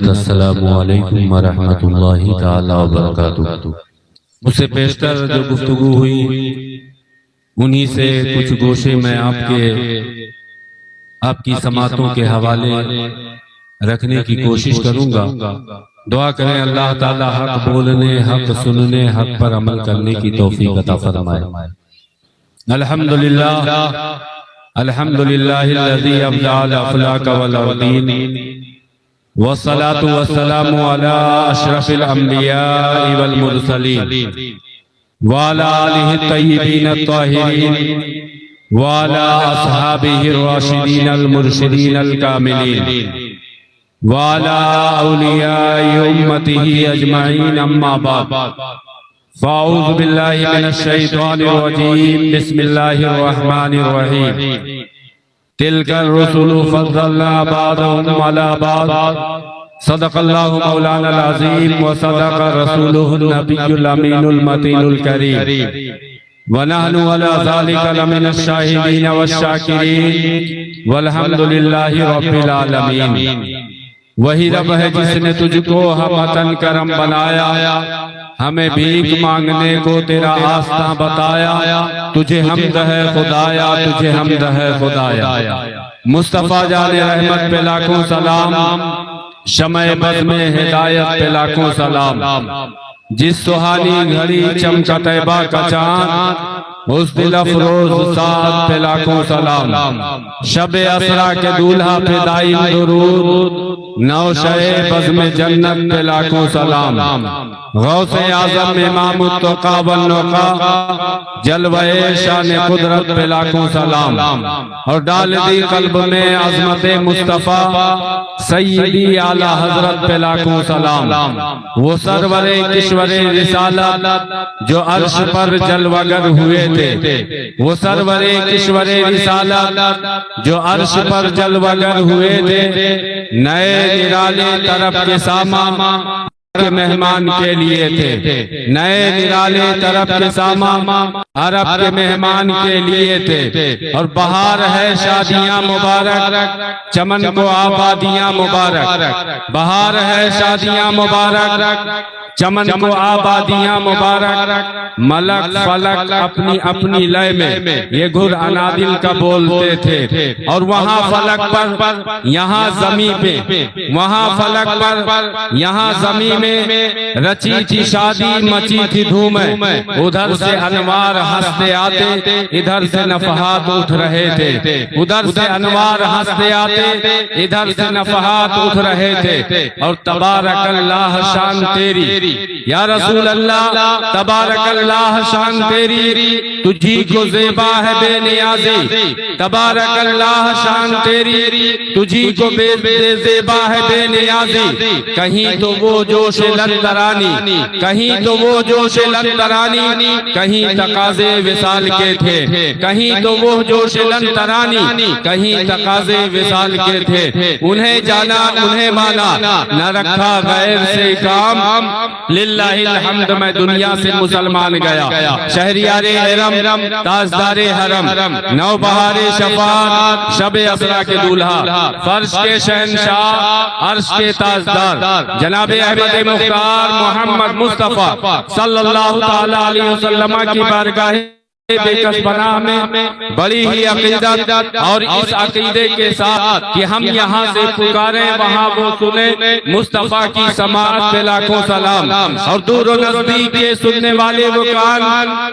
بعد السلام علیکم ورحمۃ اللہ تعالی وبرکاتہ۔ مجھ سے پیشتر جو گفتگو ہوئی انہی سے کچھ گوشے میں آپ کی سماعتوں کے حوالے رکھنے کی کوشش کروں گا۔ دعا کریں اللہ تعالی حق بولنے، حق سننے، حق پر عمل کرنے کی توفیق عطا فرمائے۔ الحمدللہ الحمدللہ الذی ابدع الافلاک والارضین والصلاة والسلام علی اشرف الانبیاء والمرسلین وعلی آلہ الطیبین الطاہرین وعلی اصحابہ الراشدین المرشدین الکاملین وعلی اولیاء امتہ اجمعین، اما بعد فاعوذ باللہ من الشیطان الرجیم، بسم اللہ الرحمن الرحیم۔ تلک الرسل فضلنا بعضهم على بعض، صدق اللہ مولانا العظیم وصدق رسولہ النبی الامین المتین الکریم، ونحن على ذلك لمن الشاہدین والشاکرین والحمد للہ رب العالمین۔ وہی رب ہے جس نے تجھ کو ہمتن کرم بنایا، ہمیں بھیک مانگنے کو تیرا آستاں بتایا، تجھے حمد ہے خدایا، تجھے حمد ہے خدایا۔ مصطفیٰ جان رحمت پہ لاکھوں سلام، شمع بز میں ہدایت پہ لاکھوں سلام، جس سہانی گھڑی چمکا طیبہ کا چاند، اس دل افروز ساتھ پہ لاکھوں سلام، شب اسرا کے دولہا پہ دائم درود، نوشہ بزم جنت پہ لاکھوں سلام، غوث اعظم امام التقا والنقا، جلوہ شان قدرت پہ لاکھوں سلام، اور ڈال دی قلب میں عظمت مصطفیٰ سیدی اعلیٰ حضرت پہ لاکھوں سلام، وہ سرور کشور رسالت جو عرش پر جلوگر ہوئے تھے، وہ سرور کشور رسالت جو عرش پر جلوگر ہوئے تھے، نئے نرالے طرف کے سامان کے مہمان کے لیے تھے، نئے نرالے طرف کے سامان عرب کے مہمان کے لیے تھے، اور بہار ہے شادیاں مبارک، چمن کو آبادیاں مبارک، بہار ہے شادیاں مبارک، چمن کو آبادیاں مبارک، ملک فلک اپنی اپنی لے میں یہ گھر انادل کا بولتے تھے، اور وہاں فلک پر یہاں زمین پہ، وہاں فلک پر یہاں زمین میں رچی تھی شادی، مچی تھی دھومیں، ادھر سے انوار ہنستے آتے، ادھر سے نفحات اٹھ رہے تھے، ادھر سے انوار ہنستے آتے، ادھر سے نفحات اٹھ رہے تھے، اور تبارک اللہ شان تیری یا رسول اللہ، تبارک اللہ شان تیری، تجھی کو زیبا ہے بے نیازی، تبارک اللہ شان تیری، تجھی کو بے زیبا ہے بے نیازی، کہیں تو وہ جوش لندرانی، کہیں تو وہ جوش لندرانی، کہیں تقاضے وصال کے تھے، کہیں تو وہ جوش لندرانی، کہیں تقاضے وصال کے تھے، انہیں جانا انہیں مانا، نہ رکھا غیر سے کام، للہ الحمد میں دنیا سے مسلمان گیا، شہریار حرم، تاجدار حرم، نوبہار شفاعت، شب اسرا کے دولہا، فرش کے شہنشاہ، عرش کے تاجدار، جناب احمد مختار محمد مصطفیٰ صلی اللہ تعالی علیہ وسلم کی بارگاہ بے کس پناہ میں بڑی ہی عقیدت اور اس عقیدے کے ساتھ کہ ہم یہاں سے پکاریں وہاں وہ سنیں، مصطفیٰ کی سماعت پہ لاکھوں سلام، اور دور و نزدیک کے سننے والے وہ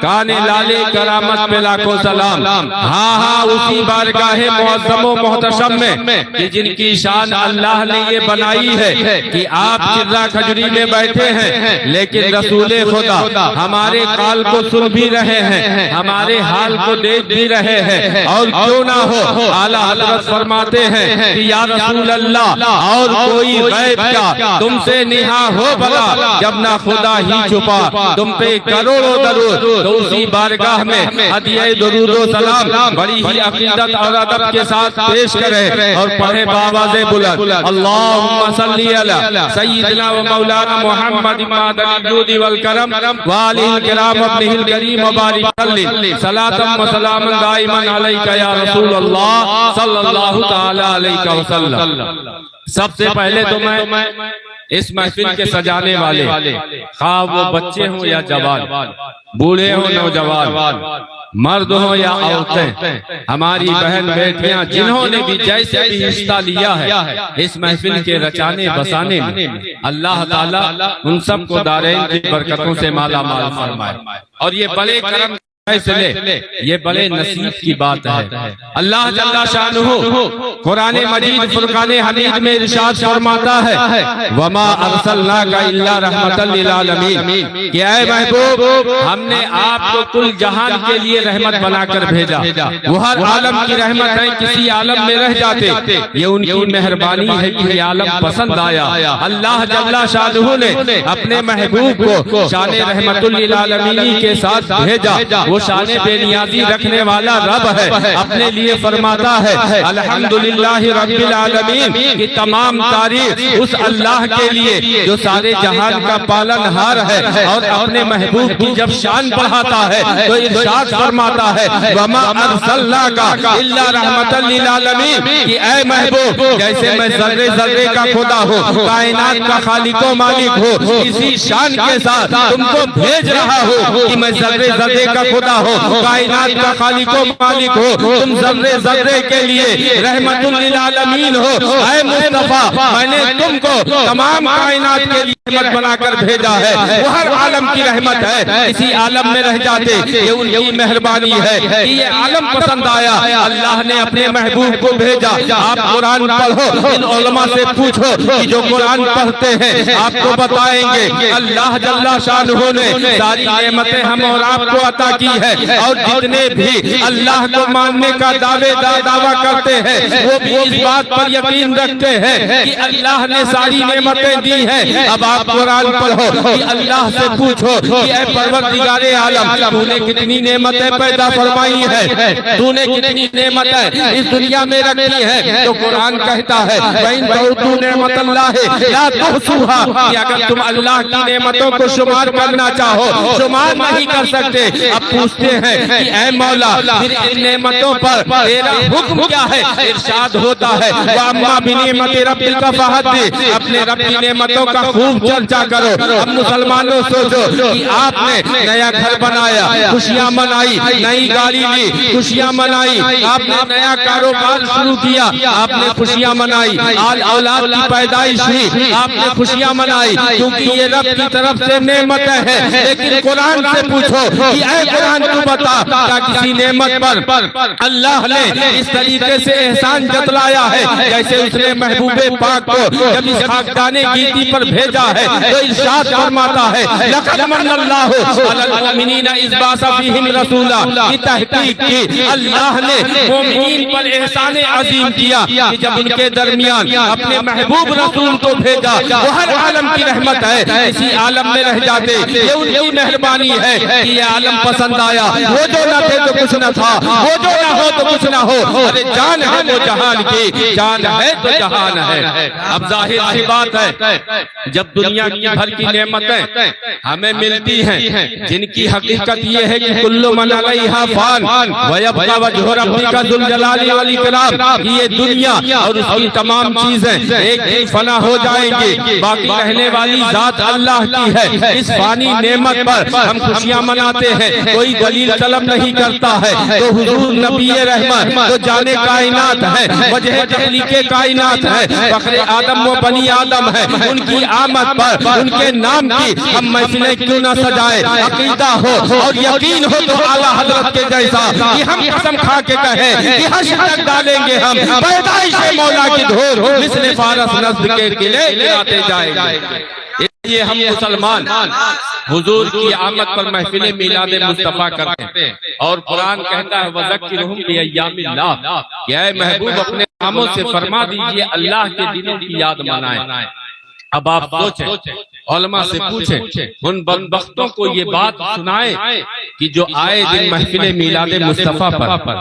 کان لالے کرامت پہ لاکھوں سلام۔ ہاں اسی بارگاہ معظم و محتشم میں کہ جن کی شان اللہ نے یہ بنائی ہے کہ آپ چرہ کھجری میں بیٹھے ہیں، لیکن رسول خدا ہمارے قال کو سن بھی رہے ہیں، ہمارے حال کو دیکھ بھی رہے ہیں، اور کیوں نہ ہو اعلیٰ حضرت فرماتے ہیں کہ یا رسول اللہ اور کوئی غیب کا تم سے نہا ہو بھلا، جب نہ خدا ہی چھپا تم پہ کروڑوں درود، تو اسی بارگاہ میں ہدیہ درود و سلام بڑی ہی عقیدت اور ادب کے ساتھ پیش کرے اور پڑھے بآواز بلند، اللہم صلی علی سیدنا و مولانا محمد معدن الجود والکرم وآلہ الکرام ابنہ الکریم وبارک علیہ صلاة و سلام دائما علیکہ یا رسول اللہ صلی اللہ تعالی علیہ وسلم۔ سب سے پہلے تو میں اس محفل کے سجانے والے، خواہ وہ بچے ہوں یا جوان، بوڑھے ہوں نوجوان، مرد ہوں یا عورتیں، ہماری بہن بیٹیاں جنہوں نے بھی جیسے بھی حصہ لیا ہے اس محفل کے رچانے بسانے میں، اللہ تعالیٰ ان سب کو دارین کی برکتوں سے مالا مال فرمائے۔ اور یہ بڑے کرم فیصلے، یہ بڑے نصیب کی بات ہے۔ اللہ جل شانہ قرآن مجید فرقان حمید میں ارشاد فرماتا ہے وَمَا أَرْسَلْنَاكَ إِلَّا رَحْمَةً لِلْعَالَمِينَ کہ اے محبوب ہم نے آپ کو کل جہان کے لیے رحمت بنا کر بھیجا۔ وہ ہر عالم کی رحمت ہے، کسی عالم میں رہ جاتے یہ ان کی مہربانی ہے کہ یہ عالم پسند آیا۔ اللہ جل شانہ نے اپنے محبوب کو شان رحمت للعالمین کے ساتھ بھیجا۔ وہ شان بے نیازی رکھنے والا رب ہے، اپنے لیے فرماتا ہے الحمدللہ رب العالمین کی تمام تعریف اس اللہ کے لیے جو سارے جہان کا پالن ہار ہے، اور اپنے محبوب کی جب شان بڑھاتا ہے تو ارشاد فرماتا ہے وَمَا أَرْسَلْنَاكَ إِلَّا رَحْمَةً لِلْعَالَمِينَ کہ اے محبوب جیسے میں ذرے ذرے کا خدا ہوں، کائنات کا خالق و مالک ہوں، اسی شان کے ساتھ تم کو بھیج رہا ہوں کہ میں ذرے ذرے کا خدا ہو، کائنات کا خالق و مالک ہو، تم ذرے ذرے کے لیے رحمت للعالمین ہو۔ اے مصطفیٰ میں نے تم کو تمام کائنات کے لیے رحمت بنا کر بھیجا ہے۔ وہ ہر عالم کی رحمت ہے، کسی عالم میں رہ جاتے یہ ان کی مہربانی ہے کہ یہ عالم پسند آیا، اللہ نے اپنے محبوب کو بھیجا۔ آپ قرآن پڑھو، ان علماء سے پوچھو کہ جو قرآن پڑھتے ہیں آپ کو بتائیں گے اللہ جل شانہ نے ساری نعمتیں ہم اور آپ کو عطا کی ہے، اور جتنے بھی اللہ کو ماننے کا دعویٰ کرتے ہیں وہ بھی اس بات پر یقین رکھتے ہیں کہ اللہ نے ساری نعمتیں دی ہیں۔ اب آپ قرآن پڑھو کہ اللہ سے پوچھو کہ اے پروردگار عالم تو نے کتنی نعمتیں پیدا فرمائی ہیں، تو نے کتنی نعمتیں اس دنیا میں رکھی ہیں، تو قرآن کہتا ہے وَإِن تَعُدُّوا نِعْمَتَ اللَّهِ لَا تُحْصُوهَا کہ اگر تم اللہ کی نعمتوں کو شمار کرنا چاہو شمار نہیں کر سکتے۔ اب پوچھتے ہیں کہ اے مولا پھر ان نعمتوں پر تیرا حکم کیا ہے؟ ارشاد ہوتا ہے وَأَمَّا بِنِعْمَةِ رَبِّكَ فَحَدِّثْ اپنے رب کی نعمتوں کا خوب چرچا کرو۔ اب مسلمانوں سوچو کہ آپ نے نیا گھر بنایا، خوشیاں منائی، نئی گاڑی لی، خوشیاں منائی، آپ نے نیا کاروبار شروع کیا، آپ نے خوشیاں منائی، اولاد کی پیدائش ہوئی، آپ نے خوشیاں منائی، کیونکہ یہ رب کی طرف سے نعمتیں ہیں۔ لیکن قرآن سے پوچھو کہ اے قرآن تو بتا کیا کسی نعمت پر اللہ نے اس طریقے سے احسان جتلایا ہے جیسے اس نے محبوب پاک کو جب اس خاکدانِ گیتی پر بھیجا ہے تو ارشاد فرماتا ہے لَقَدْ مَنَّ اللَّهُ عَلَى الْمُؤْمِنِينَ إِذْ بَعَثَ فِيهِمْ رَسُولًا کی تحقیق کی اللہ نے مومنین پر احسان عظیم کیا کہ جب ان کے درمیان اپنے محبوب رسول کو بھیجا۔ وہ ہر عالم کی رحمت ہے، کسی عالم میں رہ جاتے یہ ان کی مہربانی ہے کہ یہ عالم پسند آیا۔ وہ جو نہ تھے تو کچھ نہ تھا، وہ جو نہ ہو تو کچھ نہ ہو، ارے جان ہے وہ جہان کی، جان ہے تو جہان ہے۔ اب ظاہر سی بات ہے جب دنیا کی بھر کی نعمتیں ہمیں ملتی ہیں جن کی حقیقت یہ ہے کہ کل من علیہا فان ویبقى وجہ ربک ذو الجلال والاکرام، یہ دنیا اور اس کی تمام چیزیں ایک دن فنا ہو جائیں گی، باقی رہنے والی ذات اللہ کی ہے۔ اس فانی نعمت پر ہم خوشیاں مناتے ہیں، کوئی دلیل طلب نہیں کرتا ہے، تو حضور نبی رحمت تو جانے کائنات ہے، وجہ تخلیق کائنات ہے، فخر آدم و بنی آدم ہے، ان کی آمد پر ان کے نام کی ہم محفلیں کیوں نہ سجائے۔ عقیدہ ہو اور یقین ہو تو اعلیٰ حضرت کے جیسا کہ ہم قسم کھا کے کہیں کہ حشر تک ڈالیں گے ہم پیدائش مولا کی دھور مثل فارس نزد کے قلعے گراتے جائیں گے۔ یہ ہم مسلمان حضور کی آمد پر محفل میلاد مصطفیٰ کرتے ہیں، اور قرآن کہتا ہے وَذَكِّرْهُمْ بِأَيَّامِ اللَّهِ کہ اے محبوب اپنے کاموں سے فرما دیجئے اللہ کے دنوں کی یاد منائیں۔ اب آپ سوچیں علماء سے پوچھیں ان بدبختوں کو یہ بات سنائیں کہ جو آئے دن محفل میلاد مصطفیٰ پر،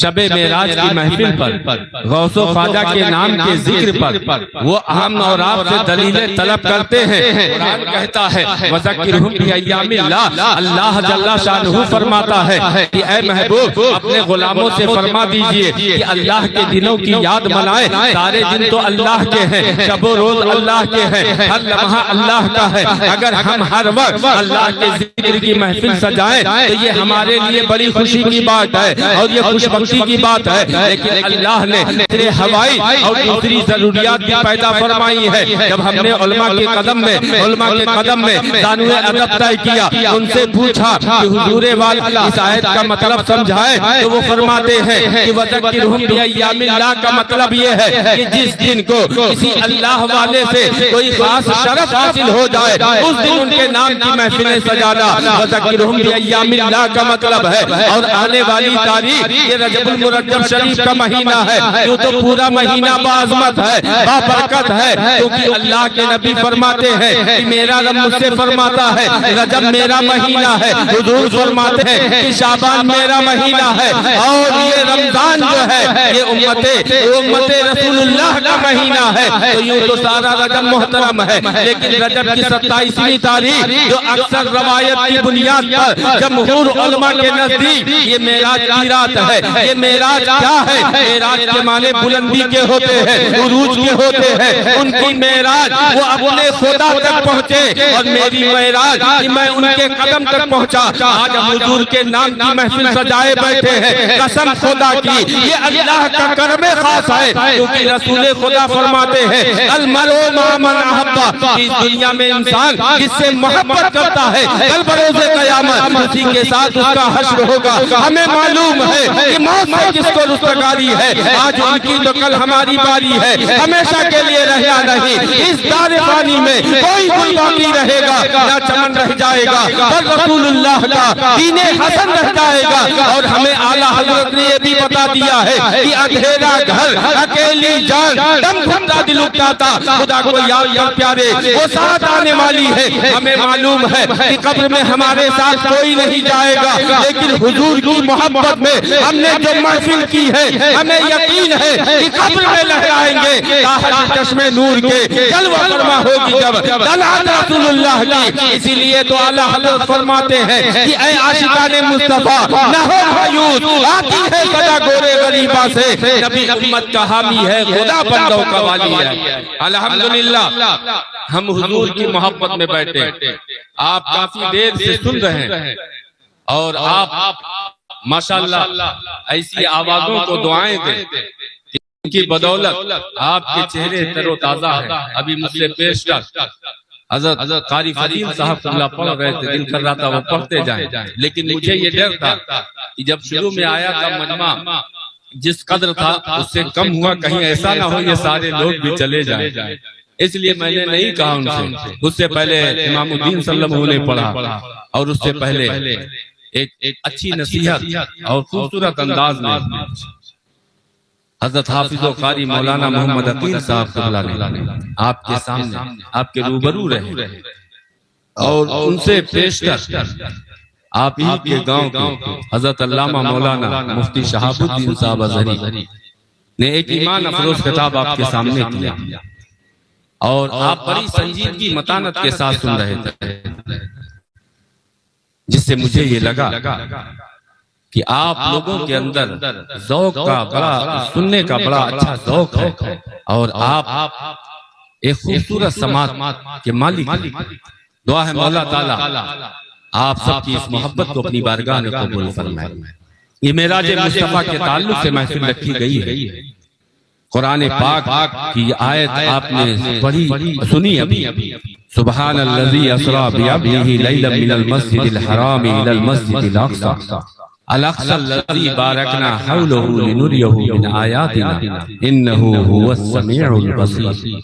شب معراج کی محفل پر، غوث و خواجہ کے نام کے ذکر پر وہ ہم اور آپ سے دلیلیں طلب کرتے ہیں۔ قرآن کہتا ہے وَذَكِّرْهُمْ بِأَيَّامِ اللَّهِ، اللہ جل شانہ فرماتا ہے کہ اے محبوب اپنے غلاموں سے فرما دیجئے کہ اللہ کے دنوں کی یاد منائیں۔ سارے دن تو اللہ کے ہیں، شب و روز اللہ کے ہیں، ہر لمحہ اللہ کا ہے۔ اگر ہم ہر وقت اللہ کے ذکر کی محفل سجائیں تو یہ ہمارے لیے بڑی خوشی کی بات ہے اور یہ خوش بختی کی بات ہے، لیکن اللہ نے تیرے ہوائی اور دوسری ضروریات بھی پیدا فرمائی ہے۔ جب ہم نے علماء کے قدم میں دانوِ ادب طے کیا، ان سے پوچھا کہ حضور والا اس آیت کا مطلب سمجھائے تو وہ فرماتے ہیں کہ وَذَكِّرْهُمْ بِأَيَّامِ اللَّهِ کا مطلب یہ ہے کہ جس دن کو کسی اللہ والے سے کوئی خاص شرف حاصل ہو جائے اس دن ان کے نام کی محفلیں سجانا وَذَكِّرْهُمْ بِأَيَّامِ اللَّهِ کا مطلب ہے۔ اور آنے والی تاریخ یہ رجب المرجب شریف کا مہینہ ہے، جو تو پورا مہینہ باعظمت ہے، بابرکت ہے، کیونکہ اللہ کے نبی فرماتے ہیں کہ میرا رب مجھ سے فرماتا ہے رجب میرا مہینہ ہے، حضور فرماتے ہیں کہ شعبان میرا مہینہ ہے، اور یہ رمضان جو ہے یہ امت رسول اللہ کا مہینہ ہے۔ تو یوں تو سارا رجب محترم ہے، لیکن رجب کی 27ویں تاریخ جو اکثر روایت کی بنیاد پر جمہور علماء کے نزدیک یہ معراج کی رات ہے۔ یہ معراج کیا ہے؟ معراج کے معنی بلندی کے ہوتے ہیں، عروج کے ہوتے ہیں۔ ان کی معراج وہ اپنے خدا تک پہنچے اور میری معراج کہ میں ان کے قدم تک پہنچا۔ آج حضور کے نام کی محفل سجائے بیٹھے ہیں، قسم خدا کی یہ اللہ کا کرم خاص ہے، کیونکہ رسول خدا فرماتے ہیں المرء مع من احب، اس دنیا میں انسان جس سے محبت کرتا ہے کل بروز قیامت اسی کے ساتھ اس کا حشر ہوگا۔ ہمیں معلوم ہے کہ موت سے کس کو رستگاری ہے، آج ان کی تو کل ہماری باری ہے، ہمیشہ کے لیے رہنا نہیں۔ اس دار فانی میں کوئی گل باقی رہے گا نہ چمن رہ جائے گا، پر رسول اللہ کا دین حسن رہ جائے گا۔ اور ہمیں اعلیٰ حضرت نے یہ بھی بتا دیا ہے کہ اندھیرا گھر اکیلی جان دم گھٹتا دل اٹھاتا، خدا کو یاد کر پیارے وہ ساتھ آنے والی ہے۔ ہمیں معلوم ہے کہ قبر میں ہمارے ساتھ کوئی نہیں جائے گا، لیکن حضور کی محبت میں ہم نے جو محفل کی ہے ہمیں یقین ہے کہ قبر میں لہرائیں گے تاحت چشم نور کے، جلوہ فرما ہوگی جب طلعت رسول اللہ کی۔ اسی لیے تو اعلیٰ حضرت فرماتے ہیں کہ اے عاشقان مصطفیٰ نہ ہو مایوس، آتی ہے صدا گورے غریبہ سے، نبی امت کا حامی ہے، خدا بندوں کا والی ہے۔ الحمدللہ ہم حضور کی محبت میں بیٹھے، آپ کافی دیر سے سن رہے ہیں اور آپ ماشاءاللہ ایسی آوازوں کو دعائیں دیں ان کی بدولت آپ کے چہرے تر و تازہ ہیں۔ ابھی مجھ سے پیش کر حضرت قاری فضیل صاحب اللہ پڑھ رہے تھے، دل کر رہا تھا وہ پڑھتے جائیں، لیکن مجھے یہ ڈر تھا کہ جب شروع میں آیا تھا مجمع جس قدر تھا اس سے کم ہوا، کہیں ایسا نہ ہو یہ سارے لوگ بھی چلے جائیں، اس لیے میں نے نہیں کہا ان سے۔ اس سے پہلے امام الدین صلی اللہ علیہ وسلم نے پڑھا اور اس سے پہلے ایک اچھی نصیحت اور خوبصورت انداز میں حضرت حافظ و قاری مولانا محمد عقیل صاحب نے آپ کے سامنے آپ کے روبرو رہے اور ان سے پیش کر آپ ہی کے گاؤں کے حضرت علامہ مولانا مفتی شہاب الدین صاحب ازہری نے ایک ایمان افروز خطاب آپ کے سامنے کیا اور آپ بڑی سنجیدگی متانت کے ساتھ سن رہے تھے، جس سے مجھے یہ لگا کہ آپ لوگوں کے اندر ذوق کا بڑا سننے کا بڑا اچھا ذوق ہے اور آپ ایک خوبصورت سماعت کے مالک۔ دعا ہے مولا تعالیٰ آپ سب کی اس محبت کو اپنی بارگاہ میں قبول فرمائے۔ یہ معراج مصطفیٰ کے تعلق سے محفل رکھی گئی ہے۔ قرآن پاک کی آیت آپ نے پڑھی سنی ابھی، سبحان الذی اسریٰ بعبدہ لیلا من المسجد الحرام الی المسجد الاقصی الاقصی الذی بارکنا حولہ لنریہ من آیاتنا انہ هو السمیع البصیر۔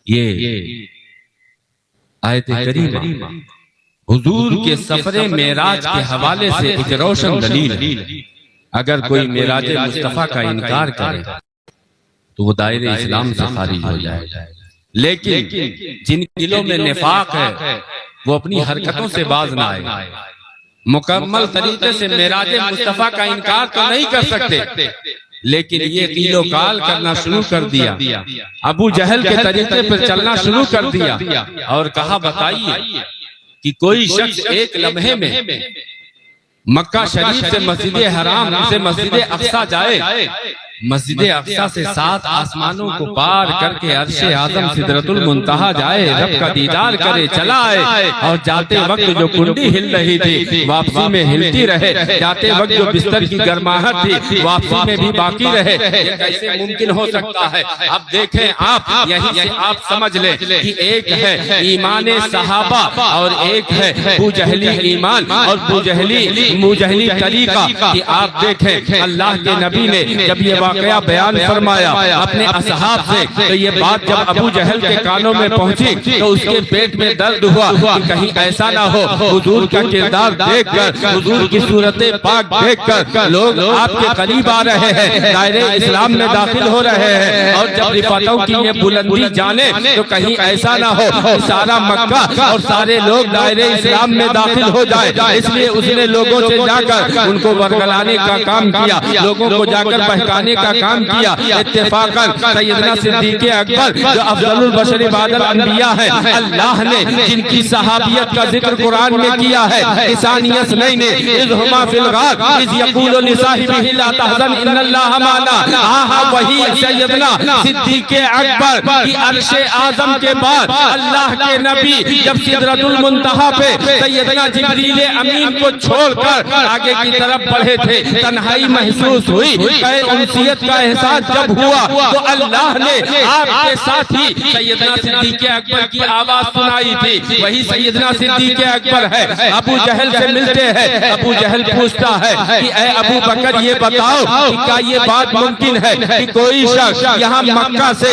یہ آیت کریمہ حضور کے سفر معراج کے حوالے سے ایک روشن دلیل ہے۔ اگر کوئی معراج مصطفیٰ کا انکار کرے تو وہ دائرہ اسلام سے خارج ہو جائے، لیکن جن دلوں میں نفاق ہے وہ اپنی حرکتوں سے باز نہ آئے، مکمل طریقے سے معراج مصطفیٰ کا انکار تو نہیں کر سکتے، لیکن یہ قیل و قال کرنا شروع کر دیا، ابو جہل کے طریقے پر چلنا شروع کر دیا، اور کہا بتائیے کہ کوئی شخص ایک لمحے میں مکہ شریف سے مسجد حرام سے مسجد اقصی جائے، مسجد اقصی سے 7 آسمانوں کو پار کر کے عرش اعظم سدرۃ المنتہا جائے، رب کا دیدار کرے چلا آئے، اور جاتے وقت جو کنڈی ہل رہی تھی واپسی میں ہلتی رہے، جاتے وقت جو بستر کی گرماہٹ تھی واپسی میں بھی باقی رہے، یہ کیسے ممکن ہو سکتا ہے؟ اب دیکھیں آپ، یہیں سے آپ سمجھ لیں کہ ایک ہے ایمان صحابہ اور ایک ہے بوجہلی ایمان اور بوجہلی طریقہ، کہ آپ دیکھیں اللہ کے نبی نے جب یہ واقعہ بیان فرمایا اپنے اصحاب سے، تو یہ بات جب ابو جہل کے کانوں میں پہنچی تو اس کے پیٹ میں درد ہوا کہ کہیں ایسا نہ ہو حضور کا کردار دیکھ کر، حضور کی صورت پاک دیکھ کر لوگ آپ کے قریب آ رہے ہیں، دائرے اسلام میں داخل ہو رہے ہیں، اور جب رفعتوں کی یہ بلندی جانے تو کہیں ایسا نہ ہو سارا مکہ اور سارے لوگ دائرے اسلام میں داخل ہو جائے۔ اس لیے اس نے لوگوں سے جا کر ان کو ورگلانے کا کام کیا، لوگوں کو جا کر بہکانے کا کام کیا۔ اتفاقاً سیدنا صدیق اکبر جو افضل البشر بعد الانبیاء ہیں، اللہ نے جن کی صحابیت کا ذکر قرآن میں کیا ہے، ثانیہ اثنین اذ ہما فی الغار اذ یقول لصاحبہ لا تحزن ان اللہ معنا، وہی سیدنا صدیق اکبر کی عرش اعظم کے بعد اللہ کے نبی جب سدرۃ المنتہا پہ سیدنا جبریل امین کو چھوڑ کر آگے کی طرف بڑھے تھے، تنہائی محسوس ہوئی، انسیت کا احساس جب ہوا تو اللہ نے آپ کے ساتھ ہی سیدنا صدیق اکبر کی آواز سنائی تھی، وہی سیدنا صدیق اکبر ہے۔ ابو جہل سے ملتے ہیں، ابو جہل پوچھتا ہے کہ اے ابو بکر یہ بتاؤ کہ کیا یہ بات ممکن ہے کہ کوئی شخص یہاں مکہ سے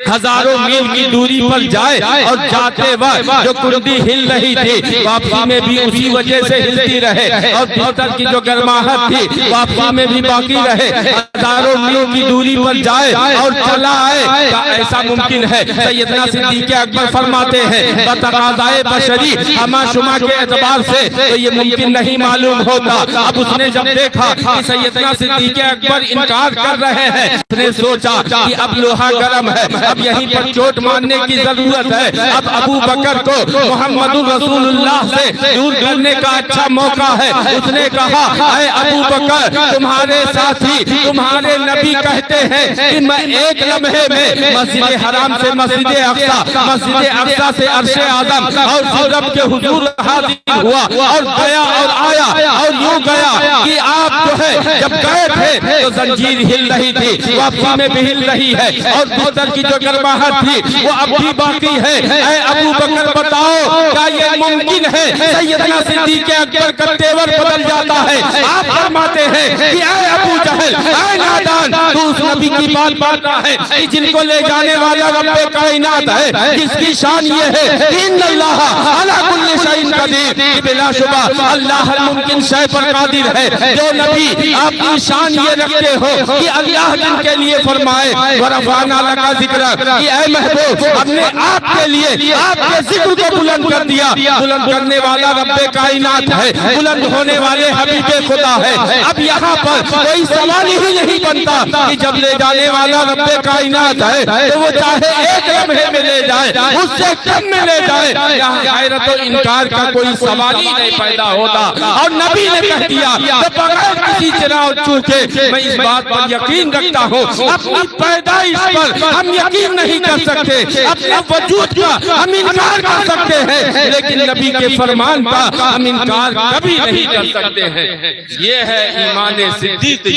ہزاروں میل کی دوری پر جائے اور جاتے وقت جو کنڈی ہل رہی تھی واپسی میں بھی اسی وجہ سے ہلتی رہے، اور بستر کی جو گرماہٹ تھی واپسی میں بھی باقی رہے، ہزاروں میل کی دوری پر جائے اور چلا آئے، کیا ایسا ممکن ہے؟ سیدنا صدیق اکبر فرماتے ہیں بتقاضائے بشری ہما شما کے اعتبار سے تو یہ ممکن نہیں معلوم ہوتا۔ اب اس نے جب دیکھا کہ سیدنا صدیق اکبر انکار کر رہے ہیں، اس نے سوچا کہ اب لوہا گرم ہے، اب یہیں پر چوٹ مارنے کی ضرورت ہے، اب ابو بکر کو محمد رسول اللہ سے دور کرنے کا اچھا موقع ہے۔ اس نے کہا اے ابو بکر تمہارے ساتھی تمہارے نبی کہتے ہیں کہ میں ایک لمحے میں مسجد حرام سے مسجد اقصی، مسجد اقصی سے عرش اعظم اور رب کے حضور حاضر ہوا اور گیا اور آیا اور یوں گیا کہ آپ جو ہے جب گئے تھے تو زنجیر ہل رہی تھی، واپسی میں بھی ہل رہی ہے، اور بستر کی جو گرماہٹ تھی وہ اب بھی باقی ہے۔ اے ابو بکر بتاؤ کیا یہ ممکن ہے؟ سیدنا صدیق اکبر کا تیور بدل جاتا ہے، آپ فرماتے ہیں کہ اے ابو جہل اے نادان تو اس نبی کی بات مانتا ہے کہ جن کو لے جانے والا رب کائنات ہے، جس کی شان یہ ہے ان اللہ علی کل شیء قدیر، بلا شبہ اللہ ہر ممکن شے پر قادر ہے۔ جو نبی آپ کی شان یہ رکھتے ہو کہ اللہ جن کے لیے فرمائے ورفعنا لک ذکرک، کہ اے محبوب ہم نے آپ کے لیے آپ کے ذکر کو بلند کر دیا، بلند کرنے والا رب کائنات ہے، بلند ہونے والے حبیب خدا ہے۔ اب یہاں پر کوئی سوال ہی نہیں بنتا کہ جب لے جانے والا رب کائنات ہے تو وہ چاہے ایک لمحے میں لے جائے اس سے کم میں لے جائے، یہاں غیرت و انکار کا کوئی سوال ہی نہیں پیدا ہوتا۔ اور نبی نے کہہ دیا کہ بغیر کسی چراغ چوکے میں اس بات پر یقین رکھتا ہوں، اپنی پیدائش پر ہم یقین نہیں کر سکتے، اپنے وجود کا ہم انکار کر سکتے ہیں، لیکن نبی کے فرمان کا ہم انکار کبھی نہیں کر سکتے ہیں۔ یہ ہے ایمان صدیق۔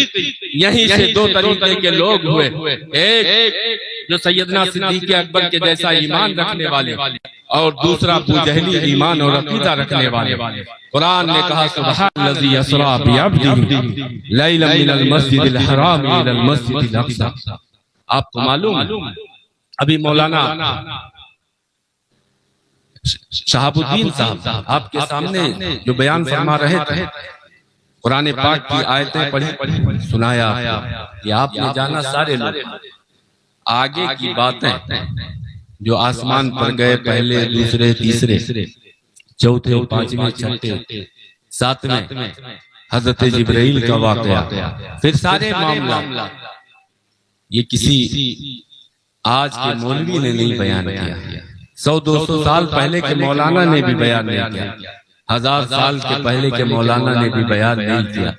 یہیں سے دو طریقے کے لوگ ہوئے، ایک جو سیدنا صدیق اکبر کے جیسا ایمان رکھنے والے، اور دوسرا بوجہلی ایمان اور عقیدہ رکھنے والے۔ قرآن نے کہا سبحان الذی اسریٰ بعبدہ لیلا من المسجد الحرام الی المسجد الاقصی۔ آپ کو معلوم ہے ابھی مولانا شہاب الدین صاحب آپ کے سامنے جو بیان فرما رہے تھے، قرآن پاک کی آیتیں پڑھی سنایا کہ آپ نے جانا سارے لوگ، آگے کی باتیں جو آسمان پر گئے پہلے دوسرے تیسرے چوتھے پانچویں چھٹے ساتویں حضرت جبرائیل کا واقعہ، پھر سارے معاملات، یہ کسی آج کے مولوی نے نہیں بیان کیا، 100-200 سال پہلے کے مولانا نے بھی بیان نہیں کیا، 1000 سال کے پہلے کے مولانا نے بھی بیان نہیں کیا،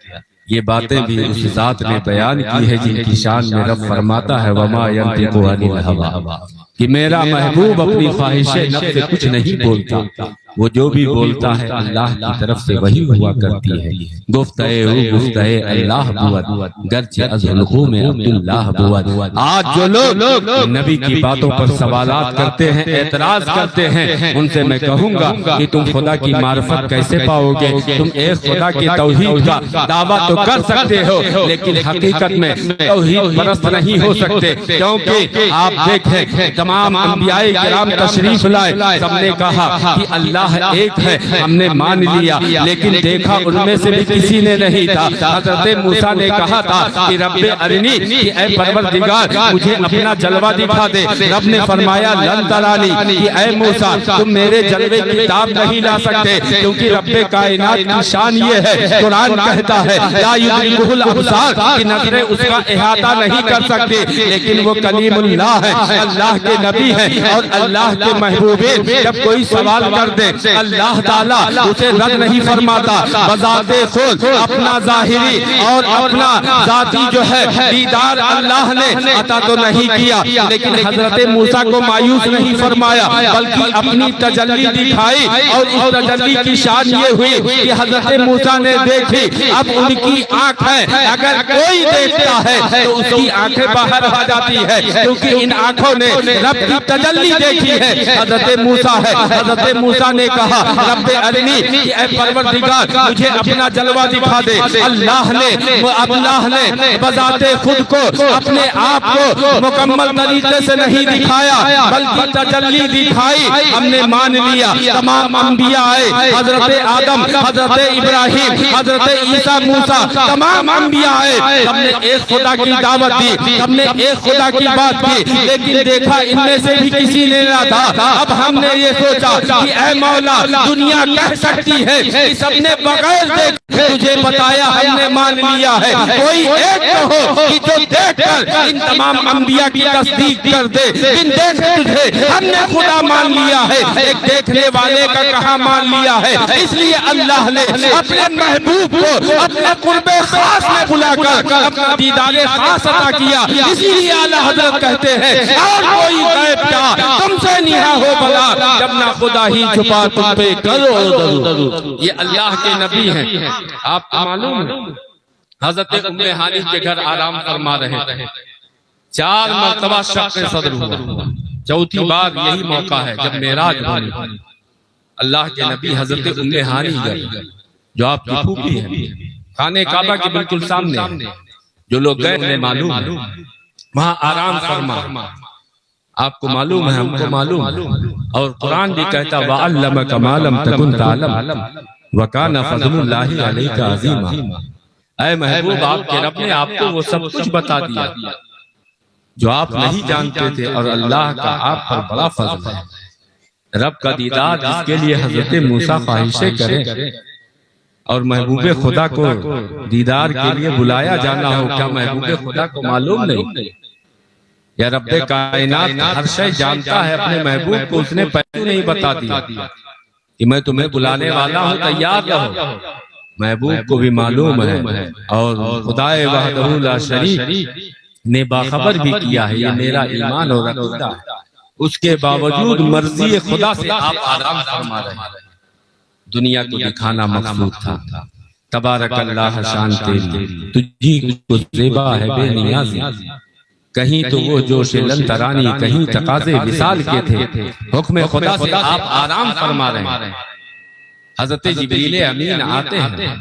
یہ باتیں بھی اس ذات نے بیان کی ہے جن کی شان میں رب فرماتا ہے وَمَا يَنْطِقُ عَنِ الْهَوَىٰ، کہ میرا محبوب اپنی خواہش نفس سے کچھ نہیں بولتا، وہ جو بھی بولتا ہے اللہ کی طرف سے وہی ہوا کرتی ہے، گفتہ اللہ بود گرچہ از حلقوم عبداللہ بود۔ آج جو لوگ نبی کی باتوں پر سوالات کرتے ہیں، اعتراض کرتے ہیں، ان سے میں کہوں گا کہ تم خدا کی معرفت کیسے پاؤ گے؟ تم ایک خدا کی توحید کا دعویٰ تو کر سکتے ہو لیکن حقیقت میں توحید پرست نہیں ہو سکتے، کیونکہ آپ دیکھیں تمام انبیاء کرام تشریف لائے، سب نے کہا کہ اللہ ایک ہے، ہم نے مان لیا، لیکن دیکھا ان میں سے بھی کسی نے نہیں تھا۔ حضرت موسیٰ نے کہا تھا کہ رب ارنی، کہ اے پروردگار مجھے اپنا جلوہ دکھا دے، رب نے فرمایا لن ترانی، کہ اے موسیٰ تم میرے جلوے کی تاب نہیں لا سکتے، کیونکہ رب کائنات کی شان یہ ہے، قرآن کہتا ہے لا یدرکہ الابصار، کہ نظریں اس کا احاطہ نہیں کر سکتے، لیکن وہ کلیم اللہ ہے، اللہ کے نبی ہے اور اللہ کے محبوب ہیں۔ جب کوئی سوال کر دے اللہ تعالیٰ اسے رد نہیں فرماتا، بذات خود اپنا ظاہری اور اپنا ذاتی جو ہے دیدار اللہ نے عطا تو نہیں کیا، لیکن حضرت موسیٰ کو مایوس نہیں فرمایا بلکہ اپنی تجلی دکھائی، اور اس تجلی کی شان یہ ہوئی کہ حضرت موسیٰ نے دیکھی، اب ان کی آنکھ ہے، اگر کوئی دیکھتا ہے تو اس کی آنکھیں باہر آ جاتی ہے، کیونکہ ان آنکھوں نے رب کی تجلی دیکھی ہے۔ حضرت موسیٰ ہے، حضرت موسیٰ نے کہا رب ارنی، کہ اے پروردگار مجھے اپنا جلوہ دکھا دے۔ اللہ نے بذات خود کو اپنے آپ کو مکمل طریقے سے نہیں دکھایا بلکہ تجلی دکھائی، ہم نے مان لیا۔ تمام انبیاء آئے، حضرت آدم، حضرت ابراہیم، حضرت عیسیٰ، موسیٰ، تمام انبیاء آئے، ہم نے ایک خدا کی دعوت دی، ہم نے ایک خدا کی بات کی، لیکن دیکھا ان میں سے بھی کسی نے نہ تھا۔ اب ہم نے یہ سوچا کہ اے مولا دنیا کہہ سکتی ہے کہ سب نے بغیر دیکھ تجھے بتایا، ہم نے مان لیا ہے، کوئی ایک تو ہو کہ جو دیکھ کر ان تمام انبیاء کی تصدیق کر دے، بن دیکھ تجھے ہم نے خدا مان لیا ہے۔ ایک دیکھنے والے کا کہاں مان لیا ہے؟ اس لیے اللہ نے اپنے محبوب کو اپنے قرب خاص میں بلا کر اپنا دیدار خاص عطا کیا، اسی لیے اعلیٰ حضرت کہتے ہیں اور کوئی غیب کیا تم سے نہا ہو بلا، جب نہ خدا ہی چھپا تم پہ کرو درود۔ یہ اللہ کے نبی ہیں، آپ کو معلوم ہے حضرت ام ہانی کے گھر آرام فرما رہے تھے، 4 مرتبہ شق صدر ہوا، چوتھی بار یہی موقع ہے جب معراج ہوئی۔ اللہ کے نبی حضرت ام ہانی گئے جو آپ کی پھوپھی ہے، خانہ کعبہ کے بالکل سامنے، جو لوگ گئے انہیں معلوم ہے، وہاں آرام فرما۔ آپ کو معلوم ہے، ہم کو معلوم ہے، اور قرآن بھی کہتا وَعَلَّمَكَ مَا لَمْ تَكُنْ تَعْلَمْ وَكَانَ فَضْلُ اللَّهِ عَلَيْكَ عَظِيمًا۔ اے محبوب آپ کے رب نے آپ کو وہ سب کچھ بتا دیا جو آپ نہیں جانتے تھے، اور اللہ کا آپ پر بڑا فضل ہے۔ رب کا دیدار جس کے لیے حضرت موسیٰ خواہشیں کریں اور محبوب خدا کو دیدار کے لیے بلایا جانا ہو، کیا محبوب خدا کو معلوم نہیں؟ یا رب کائنات ہر شے جانتا ہے، اپنے محبوب کو اس نے پہلے نہیں بتا دیا کہ میں تمہیں بلانے والا ہوں، تیار رہو۔ محبوب کو بھی معلوم ہے، اور خدائے وحدہ لا شریک نے باخبر بھی کیا ہے، یہ میرا ایمان اور عقیدہ ہے۔ اس کے باوجود مرضی خدا سے آپ آرام فرما رہے ہیں۔ دنیا کو دکھانا مقصود تھا، تبارک اللہ شان تیری، تجھی کو زیبا ہے بے نیازی، کہیں تو وہ جوش لن ترانی، کہیں تقاضے وصال کے تھے، حکم خدا سے آپ آرام فرما رہے ہیں۔ حضرت جبریل امین آتے ہیں،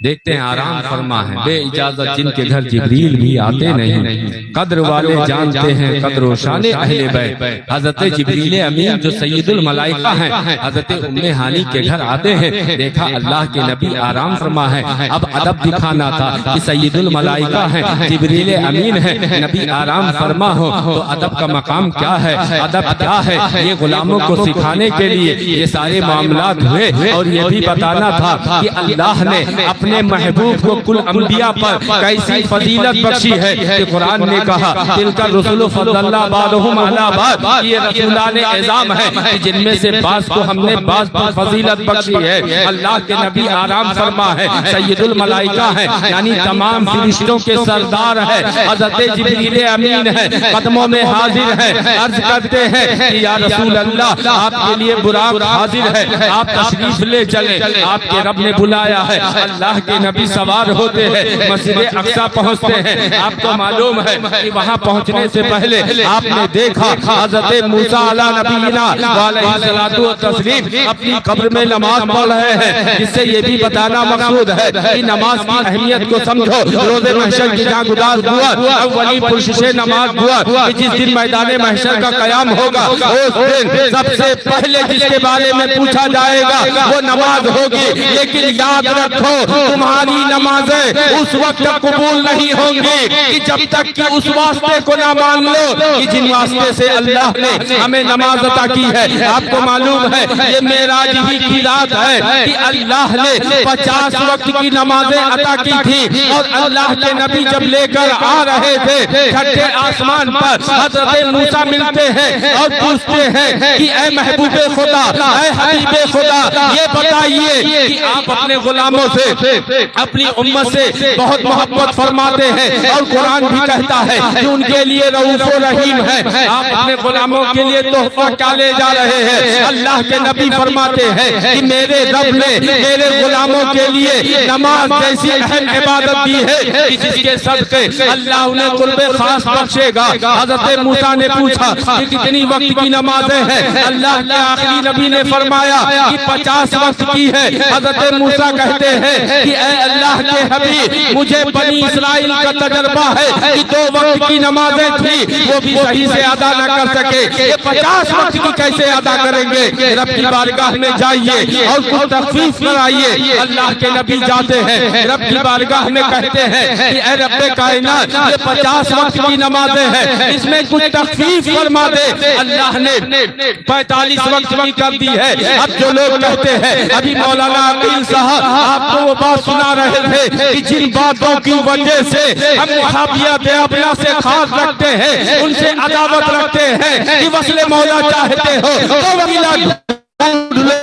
دیکھتے ہیں آرام فرما ہے، بے اجازت جن کے گھر جبریل بھی آتے نہیں، قدر والے جانتے ہیں قدر و شان اہل بیت۔ حضرت جبریل امین جو سید الملائکہ ہیں، حضرت ام ہانی کے گھر آتے ہیں، دیکھا اللہ کے نبی آرام فرما ہے۔ اب ادب دکھانا تھا کہ سید الملائکہ ہیں، جبریل امین ہے، نبی آرام فرما ہو تو ادب کا مقام کیا ہے، ادب کیا ہے، یہ غلاموں کو سکھانے کے لیے یہ سارے معاملات ہوئے۔ اور یہ بھی بتانا تھا کہ اللہ نے اپنے محبوب کو کل انبیاء پر کیسی فضیلت بخشی ہے کہ قرآن نے کہا تلک الرسل فضل اللہ بعضهم علی بعض، یہ رسولان اعظام ہے جن میں سے بعض کو ہم نے بعض پر فضیلت بخشی ہے۔ اللہ کے نبی آرام فرما ہے، سید الملائکہ ہے، یعنی تمام فرشتوں کے سردار ہے، حضرت جبریل امین ہے، قدموں میں حاضر ہے، عرض کرتے ہیں کہ یا رسول اللہ آپ کے لیے براق حاضر ہے، آپ تشریف لے چلیں، آپ کے رب نے بلایا ہے۔ اللہ کے نبی سوار ہوتے ہیں، مسجد اقصی پہنچتے ہیں۔ آپ کو معلوم ہے کہ وہاں پہنچنے سے پہلے آپ نے دیکھا حضرت موسیٰ علیہ نبینا علیہ الصلوۃ والتسلیم اپنی قبر میں نماز پڑھ رہے ہیں، جس سے یہ بھی بتانا مقصود ہے کہ نماز کی اہمیت کو سمجھو۔ روز محشر کی جہاں گزار ہوا، اولی پرشش نماز ہوا کہ جس دن میدان محشر کا قیام ہوگا، اس دن سب سے پہلے جس کے بارے میں پوچھا جائے گا وہ نماز ہوگی۔ لیکن یاد رکھو تمہاری نمازیں اس وقت قبول نہیں ہوں گی کہ جب تک کہ اس واسطے کو نہ مان لو کہ جن واسطے سے اللہ نے ہمیں نماز عطا کی ہے۔ آپ کو معلوم ہے یہ معراج ہی کی رات ہے کہ اللہ نے 50 وقت کی نمازیں عطا کی تھی، اور اللہ کے نبی جب لے کر آ رہے تھے چھٹے آسمان پر حضرت موسیٰ ملتے ہیں اور پوچھتے ہیں کہ اے محبوب خدا، اے حبیب خدا، یہ بتائیے کہ آپ اپنے غلاموں سے اپنی امت سے بہت محبت فرماتے ہیں، اور قرآن بھی کہتا ہے کہ ان کے لیے رؤوف و رحیم ہے، آپ اپنے غلاموں کے لیے تحفہ کیا لے جا رہے ہیں؟ اللہ کے نبی فرماتے ہیں کہ میرے رب نے میرے غلاموں کے لیے نماز جیسی اہم عبادت دی ہے کہ جس کے صدقے اللہ انہیں قرب خاص بخشے گا۔ حضرت موسیٰ نے پوچھا کہ کتنی وقت کی نمازیں ہیں؟ اللہ کے آخری نبی نے فرمایا کہ 50 وقت کی ہے۔ حضرت موسیٰ کہتے ہیں کہ اے اللہ کے حبیب، مجھے بنی اسرائیل کا تجربہ ہے کہ 2 وقت کی نمازیں تھی وہ بھی صحیح سے ادا نہ کر سکے، یہ 50 وقت کی کیسے ادا کریں گے؟ رب کی بارگاہ میں جائیے اور کچھ تخفیف کرائیے۔ اللہ کے نبی جاتے ہیں، رب کی بارگاہ میں کہتے ہیں کہ اے رب کائنات، یہ 50 وقت کی نمازیں ہیں، اس میں کچھ تخفیف فرما دے۔ اللہ نے 45 وقت کی کر دی ہے۔ اب جو لوگ کہتے ہیں، ابھی مولانا عقیل صاحب آپ کو وہ بات سنا رہے تھے کہ جن باتوں کی وجہ سے ہم وہابیت اپنا سے خاص رکھتے ہیں، ان سے عداوت رکھتے ہیں کہ وصل مولا چاہتے ہو تو وکیلا ڈھونڈ لو۔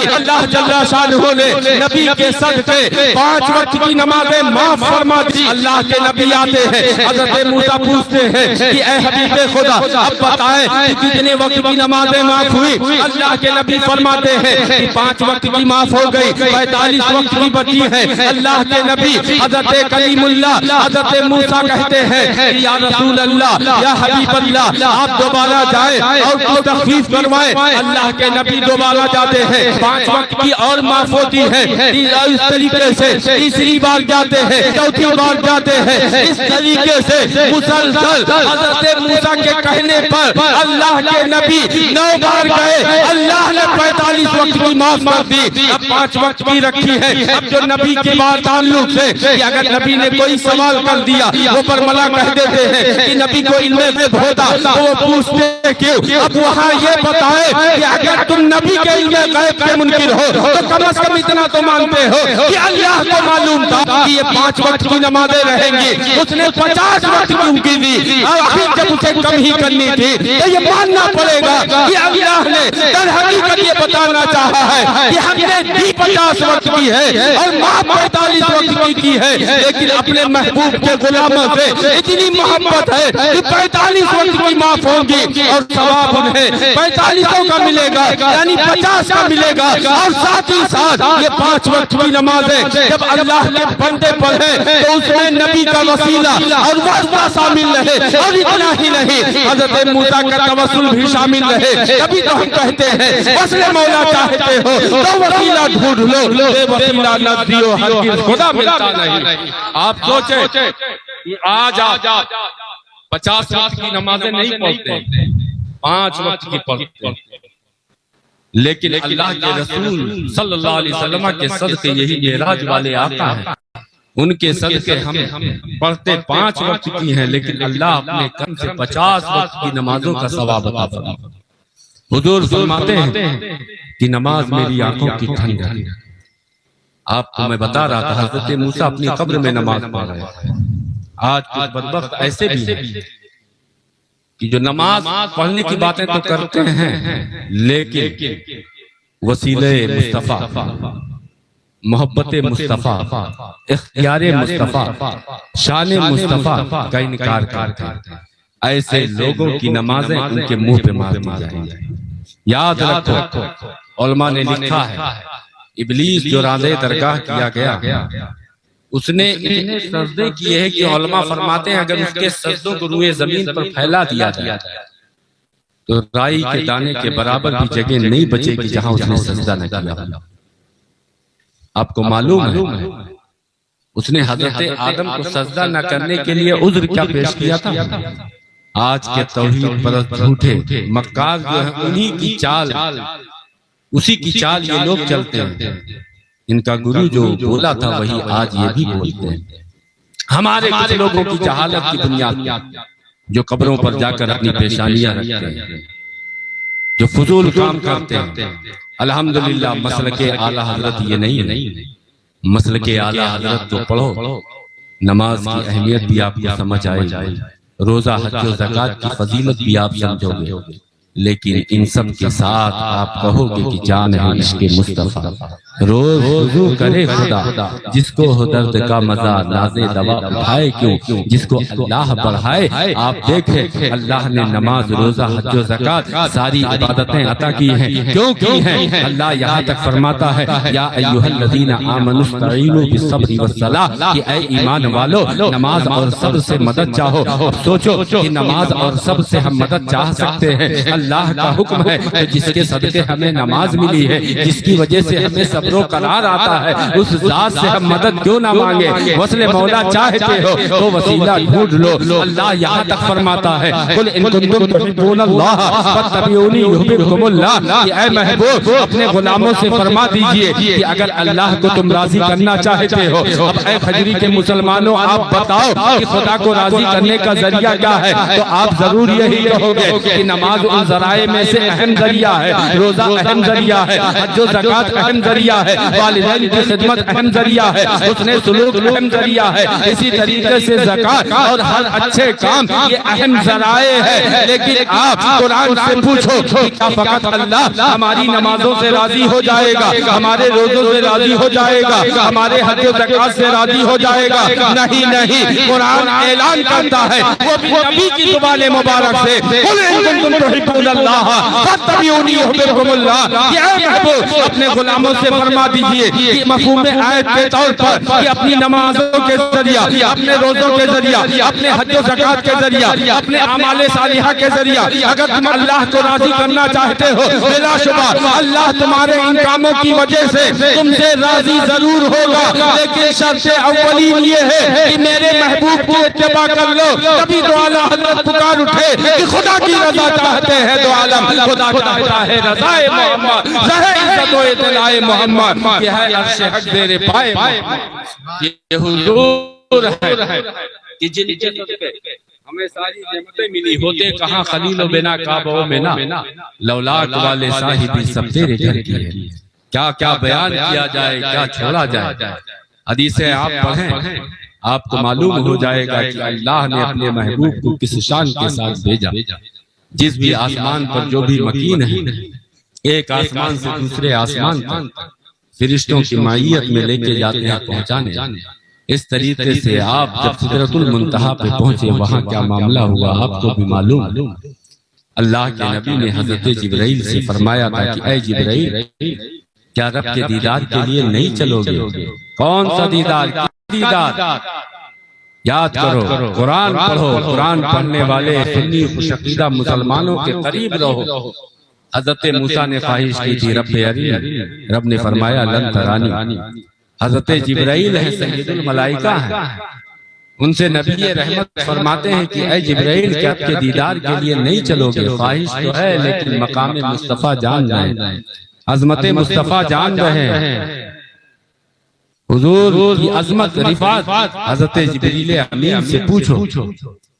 اللہ جل شانہ نے نبی کے صدقے 5 وقت کی نمازیں معاف فرما دی۔ اللہ کے نبی آتے ہیں، حضرت موسیٰ پوچھتے ہیں کہ اے حبیب خدا اب بتائیں کہ کتنے وقت کی نمازیں معاف ہوئی؟ اللہ کے نبی فرماتے ہیں کہ 5 وقت کی معاف ہو گئی، 45 وقت کی بچی ہے۔ اللہ کے نبی حضرت کلیم اللہ حضرت موسیٰ کہتے ہیں کہ یا رسول اللہ، یا حبیب اللہ، آپ دوبارہ جائیں اور کچھ تخفیف کروائیں۔ اللہ کے نبی دوبارہ جاتے ہیں، 5 وقت کی اور معاف ہوتی ہے۔ اس طریقے سے تیسری بار جاتے ہیں، چوتھی بار جاتے ہیں، اس طریقے سے مسلسل حضرت موسیٰ کے کہنے پر اللہ کے نبی 9 بار گئے، اللہ نے 45 وقت کی معاف کر دی، اب 5 وقت کی رکھی ہے۔ اب جو نبی کی بات تعلق سے کہ اگر نبی نے کوئی سوال کر دیا وہ برملا کہہ دیتے ہیں کہ نبی کو علم غیب ہوتا تو وہ پوچھتے کیوں؟ اب وہاں یہ بتائے کہ اگر تم نبی کے علم غیب کے منکر ہو تو کم از کم اتنا تو مانتے ہو کہ اللہ کو معلوم تھا کہ یہ 5 وقت کی نمازیں رہیں گی، اس نے 50 وقت کیوں کی دی؟ اور ابھی جب اسے کم ہی کرنی تھی تو یہ ماننا پڑے گا کہ اللہ نے در حقیقت یہ بتانا چاہا ہے کہ ہم نے بھی 50 وقت کی ہے اور ماں 45 وقت کی ہے، لیکن اپنے محبوب کے غلاموں سے اتنی محبت ہے کہ 45 وقت کی معاف ہوگی اور ثواب انہیں 45 کا ملے گا، یعنی 50 کا ملے گا، اور ساتھ ساتھ ہی ساتھ یہ 5 وقت کی نمازیں جب اللہ کے بندے پڑھے تو اس میں نبی کا وسیلہ اور واسطہ شامل رہے، اور اتنا ہی نہیں حضرت موسیٰ کا توسل بھی شامل رہے۔ کبھی تو ہم کہتے ہیں وصل مولا چاہتے ہو تو وسیلہ ڈھونڈ لو، بے وسیلہ نزدیو ہرگز خدا ملتا نہیں۔ آپ سوچیں آج آپ 50 وقت کی نمازیں نہیں پڑھتے، 5 وقت کی پڑھتے ہیں، لیکن اللہ کے رسول صلی اللہ علیہ وسلم کے صدقے یہی معراج والے آقا ہیں، ان کے صدقے ہم پڑھتے 5 وقت کی ہیں، لیکن اللہ اپنے کرم سے 50 وقت کی نمازوں کا ثواب عطا فرماتا ہے۔ حضور فرماتے ہیں کہ نماز میری آنکھوں کی ٹھنڈ ہے۔ آپ کو میں بتا رہا تھا حضرت موسیٰ اپنی قبر میں نماز پڑھ رہے تھے۔ آج کچھ بدبخت ایسے بھی ہیں کہ جو نماز پڑھنے کی باتیں تو کرتے ہیں، لیکن وسیلہ مصطفیٰ، محبت مصطفیٰ، اختیار مصطفیٰ، شان مصطفیٰ کا انکار کرتے ہیں۔ ایسے لوگوں کی نمازیں ان کے منہ پہ مار دی جائیں گی۔ یاد رکھو علماء نے لکھا ہے ابلیس جو راندے درگاہ کیا گیا اس نے اتنے سجدے کیے ہیں کہ علماء فرماتے ہیں اگر اس کے سجدوں کو روئے زمین پر پھیلا دیا جائے تو رائی کے دانے کے برابر بھی جگہ نہیں بچے گی جہاں اس نے سجدہ نہ کیا۔ آپ کو معلوم ہے اس نے حضرت آدم کو سجدہ نہ کرنے کے لیے عذر کیا پیش کیا تھا؟ آج کے توحید پرست جھوٹے مکار جو ہیں انہی کی چال، اسی کی چال یہ لوگ چلتے ہیں۔ ان کا گرو جو بولا تھا وہی آج یہ بھی بولتے ہیں۔ ہمارے کچھ لوگوں کی جہالت کی بنیاد جو قبروں پر جا کر اپنی پیشانیاں رکھتے ہیں، جو فضول کام کرتے ہیں۔ الحمدللہ مسلک اعلیٰ حضرت یہ نہیں ہے۔ مسلک اعلیٰ حضرت کو پڑھو، نماز کی اہمیت بھی آپ کو سمجھ آئے گی، روزہ حج و زکوٰۃ کی فضیلت بھی آپ سمجھو گے، لیکن ان سب کے ساتھ آپ کہو گے کہ جان ہے عشق مصطفیٰ۔ روز وضو کرے خدا جس کو ہو درد کا مزہ، نازے دوا اٹھائے کیوں جس کو اللہ بڑھائے۔ آپ دیکھیں اللہ نے نماز، روزہ، حج و زکوٰۃ ساری عبادتیں عطا کی ہیں، کیوں کی ہیں؟ اللہ یہاں تک فرماتا ہے یا ایھا الذین آمنوا استعینوا بالصبر والصلاۃ، کہ اے ایمان والو نماز اور صبر سے مدد چاہو۔ سوچو کہ نماز اور صبر سے ہم مدد چاہ سکتے ہیں، اللہ کا حکم ہے تو جس کے صدقے ہمیں نماز ملی ہے، جس کی وجہ سے ہمیں صبر و قرار آتا ہے، اس ذات سے ہم مدد کیوں نہ مانگے؟ وصل مولا چاہتے ہو تو وسیلہ ڈھونڈ لو۔ اللہ یہاں تک فرماتا ہے قل ان کنتم تحبون اللہ فاتبعونی یحببکم اللہ، کہ اے محبوب اپنے غلاموں سے فرما دیجئے کہ اگر اللہ کو تم راضی کرنا چاہتے ہو، اب اے خجری کے مسلمانوں آپ بتاؤ کہ خدا کو راضی کرنے کا ذریعہ کیا ہے؟ تو آپ ضرور یہی کہو گے کہ نماز ان ذرائع میں سے اہم ذریعہ ہے، روزہ اہم ذریعہ ہے، حج و زکوٰۃ اہم ذریعہ ہے، والدین کی خدمت اہم ذریعہ ہے، حسن سلوک اہم ذریعہ ہے، اسی طریقے سے زکوٰۃ اور ہر اچھے کام یہ اہم ذرائع ہے۔ لیکن آپ قرآن سے پوچھو کہ کیا فقط اللہ ہماری نمازوں سے راضی ہو جائے گا، ہمارے روزوں سے راضی ہو جائے گا، ہمارے حج و زکوٰۃ سے راضی ہو جائے گا؟ نہیں، قرآن اعلان کرتا ہے وہ بھی نبی کی زبان مبارک سے قل ان کنتم تحبون اللہ فاتبعونی یحببکم اللہ، کہ اے محبوب اپنے غلاموں سے فرما دیجئے کہ مفہوم آیت کے طور پر کہ اپنی نمازوں کے ذریعہ، اپنے روزوں کے ذریعہ، اپنے حج و زکوٰۃ کے ذریعہ، اپنے اعمال صالحہ کے ذریعہ اگر تم اللہ کو راضی کرنا چاہتے ہو، بلا شبہ اللہ تمہارے ان کاموں کی وجہ سے تم سے راضی ضرور ہوگا، لیکن شرط اولین یہ ہے کہ میرے محبوب کی اتباع کر لو۔ تبھی تو اعلیٰ حضرت پکار اٹھے کہ خدا کی رضا چاہتے ہیں تو عالم خدا چاہتا ہے رضا محمد، زہر عزت و اطلاع محمد، یہ ہے عرش حق زیر پائے محمد۔ یہ حضور ہے کہ جن جنت پہ ہمیں ساری نعمتیں ملی ہوتے کہاں خلیل و بنا کعبہ و منا، لولاک والے صاحبی سب تیرے گھر کی ہے۔ کیا کیا بیان کیا جائے، کیا چھوڑا جائے، حدیثیں آپ پڑھیں آپ کو معلوم ہو جائے گا کہ اللہ نے اپنے محبوب کو کس شان کے ساتھ بھیجا۔ جس بھی آسمان پر جو بھی مکین ہے، ایک آسمان سے دوسرے آسمان پر فرشتوں کی معیت میں لے کے جاتے ہیں پہنچانے۔ اس طریقے سے آپ جب سدرۃ المنتہا پہ پہنچے وہاں کیا معاملہ ہوا آپ کو بھی معلوم۔ اللہ کے نبی نے حضرت جبرائیل سے فرمایا تھا کہ اے جبرائیل کیا رب کے دیدار کے لیے نہیں چلو گے؟ کون سا دیدار؟ دیدار یاد کرو، قرآن پڑھو، قرآن پڑھنے والے سنی خوش عقیدہ مسلمانوں کے قریب رہو۔ حضرت موسیٰ نے خواہش کی تھی رب ارنی، رب نے فرمایا لن ترانی۔ حضرت جبرائیل ہیں سید الملائکہ ہیں، ان سے نبی رحمت فرماتے ہیں کہ اے جبرائیل کیا آپ کے دیدار کے لیے نہیں چلو گے؟ خواہش تو ہے لیکن مقام مصطفیٰ جان رہے ہیں، عظمت مصطفیٰ جان رہے ہیں، حضور کی عظمت رفعت۔ حضرت جبریل امین سے پوچھو،